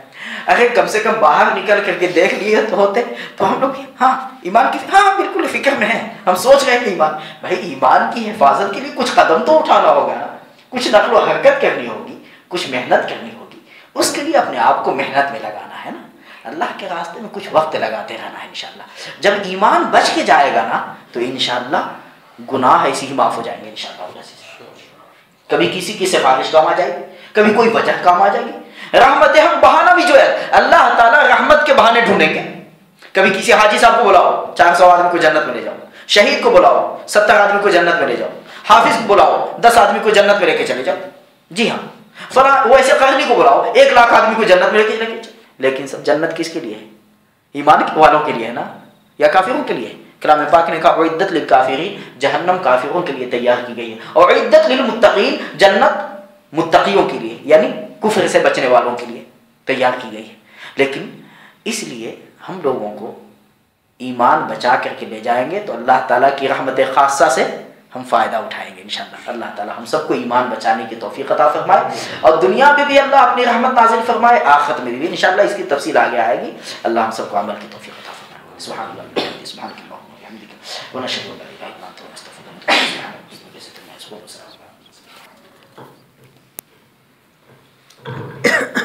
اگر کم سے کم باہر نکل کر کے دیکھ لیے تو ہوتے تو ہم لوگ ہاں ایمان کی ہاں بالکل فکر میں ہیں، ہم سوچ رہے ہیں کہ ایمان، بھائی ایمان کی حفاظت کے لیے کچھ قدم تو اٹھانا ہوگا نا، کچھ نقل و حرکت کرنی ہوگی، کچھ محنت کرنی ہوگی، اس کے لیے اپنے آپ کو محنت میں لگانا ہے نا، اللہ کے راستے میں کچھ وقت لگاتے رہنا ہے انشاءاللہ۔ جب ایمان بچ کے جائے گا نا تو انشاءاللہ گناہ ایسے ہی معاف ہو جائیں گے انشاءاللہ۔ کبھی کسی کی سفارش کام آ جائے گی، کبھی کوئی وجہ کام آ جائے گی، رحمت ہم بہانہ بھی جو ہے اللہ تعالیٰ رحمت کے بہانے ڈھونڈیں گے۔ کبھی کسی حاجی صاحب کو بلاؤ 400 آدمی کو جنت میں لے جاؤ، شہید کو بلاؤ 70 آدمی کو جنت میں لے جاؤ، حافظ کو بلاؤ 10 آدمی کو جنت میں لے کے چلے جاؤ، جی ہاں فلاں وہ ایسے قرنی کو بلاؤ 1 لاکھ آدمی کو جنت میں لے کے چلے، لیکن سب جنت کس کے لیے ہے؟ ایمان والوں کے لیے ہے نا، یا کافروں کے لیے؟ کلام پاک نے کہا اعدت للکافرین، جہنم کافروں کے لیے تیار کی گئی ہے، اور اعدت للمتقین، جنت متقیوں کے لیے یعنی کفر سے بچنے والوں کے لیے تیار کی گئی ہے۔ لیکن اس لیے ہم لوگوں کو ایمان بچا کر کے لے جائیں گے تو اللہ تعالیٰ کی رحمت خاصہ سے ہم فائدہ اٹھائیں گے انشاءاللہ۔ اللہ تعالیٰ ہم سب کو ایمان بچانے کی توفیق عطا فرمائے، اور دنیا میں بھی اللہ اپنی رحمت نازل فرمائے، آخرت میں بھی انشاءاللہ اس کی تفصیل آگے آئے گی۔ اللہ ہم سب کو عمل کی توفیق عطا فرمائے۔ سبحان اللہ، سبحان اللہ، ونشهد ان لا اله الا انت ونستغفرك ونتوب الیک۔ السلام علیکم.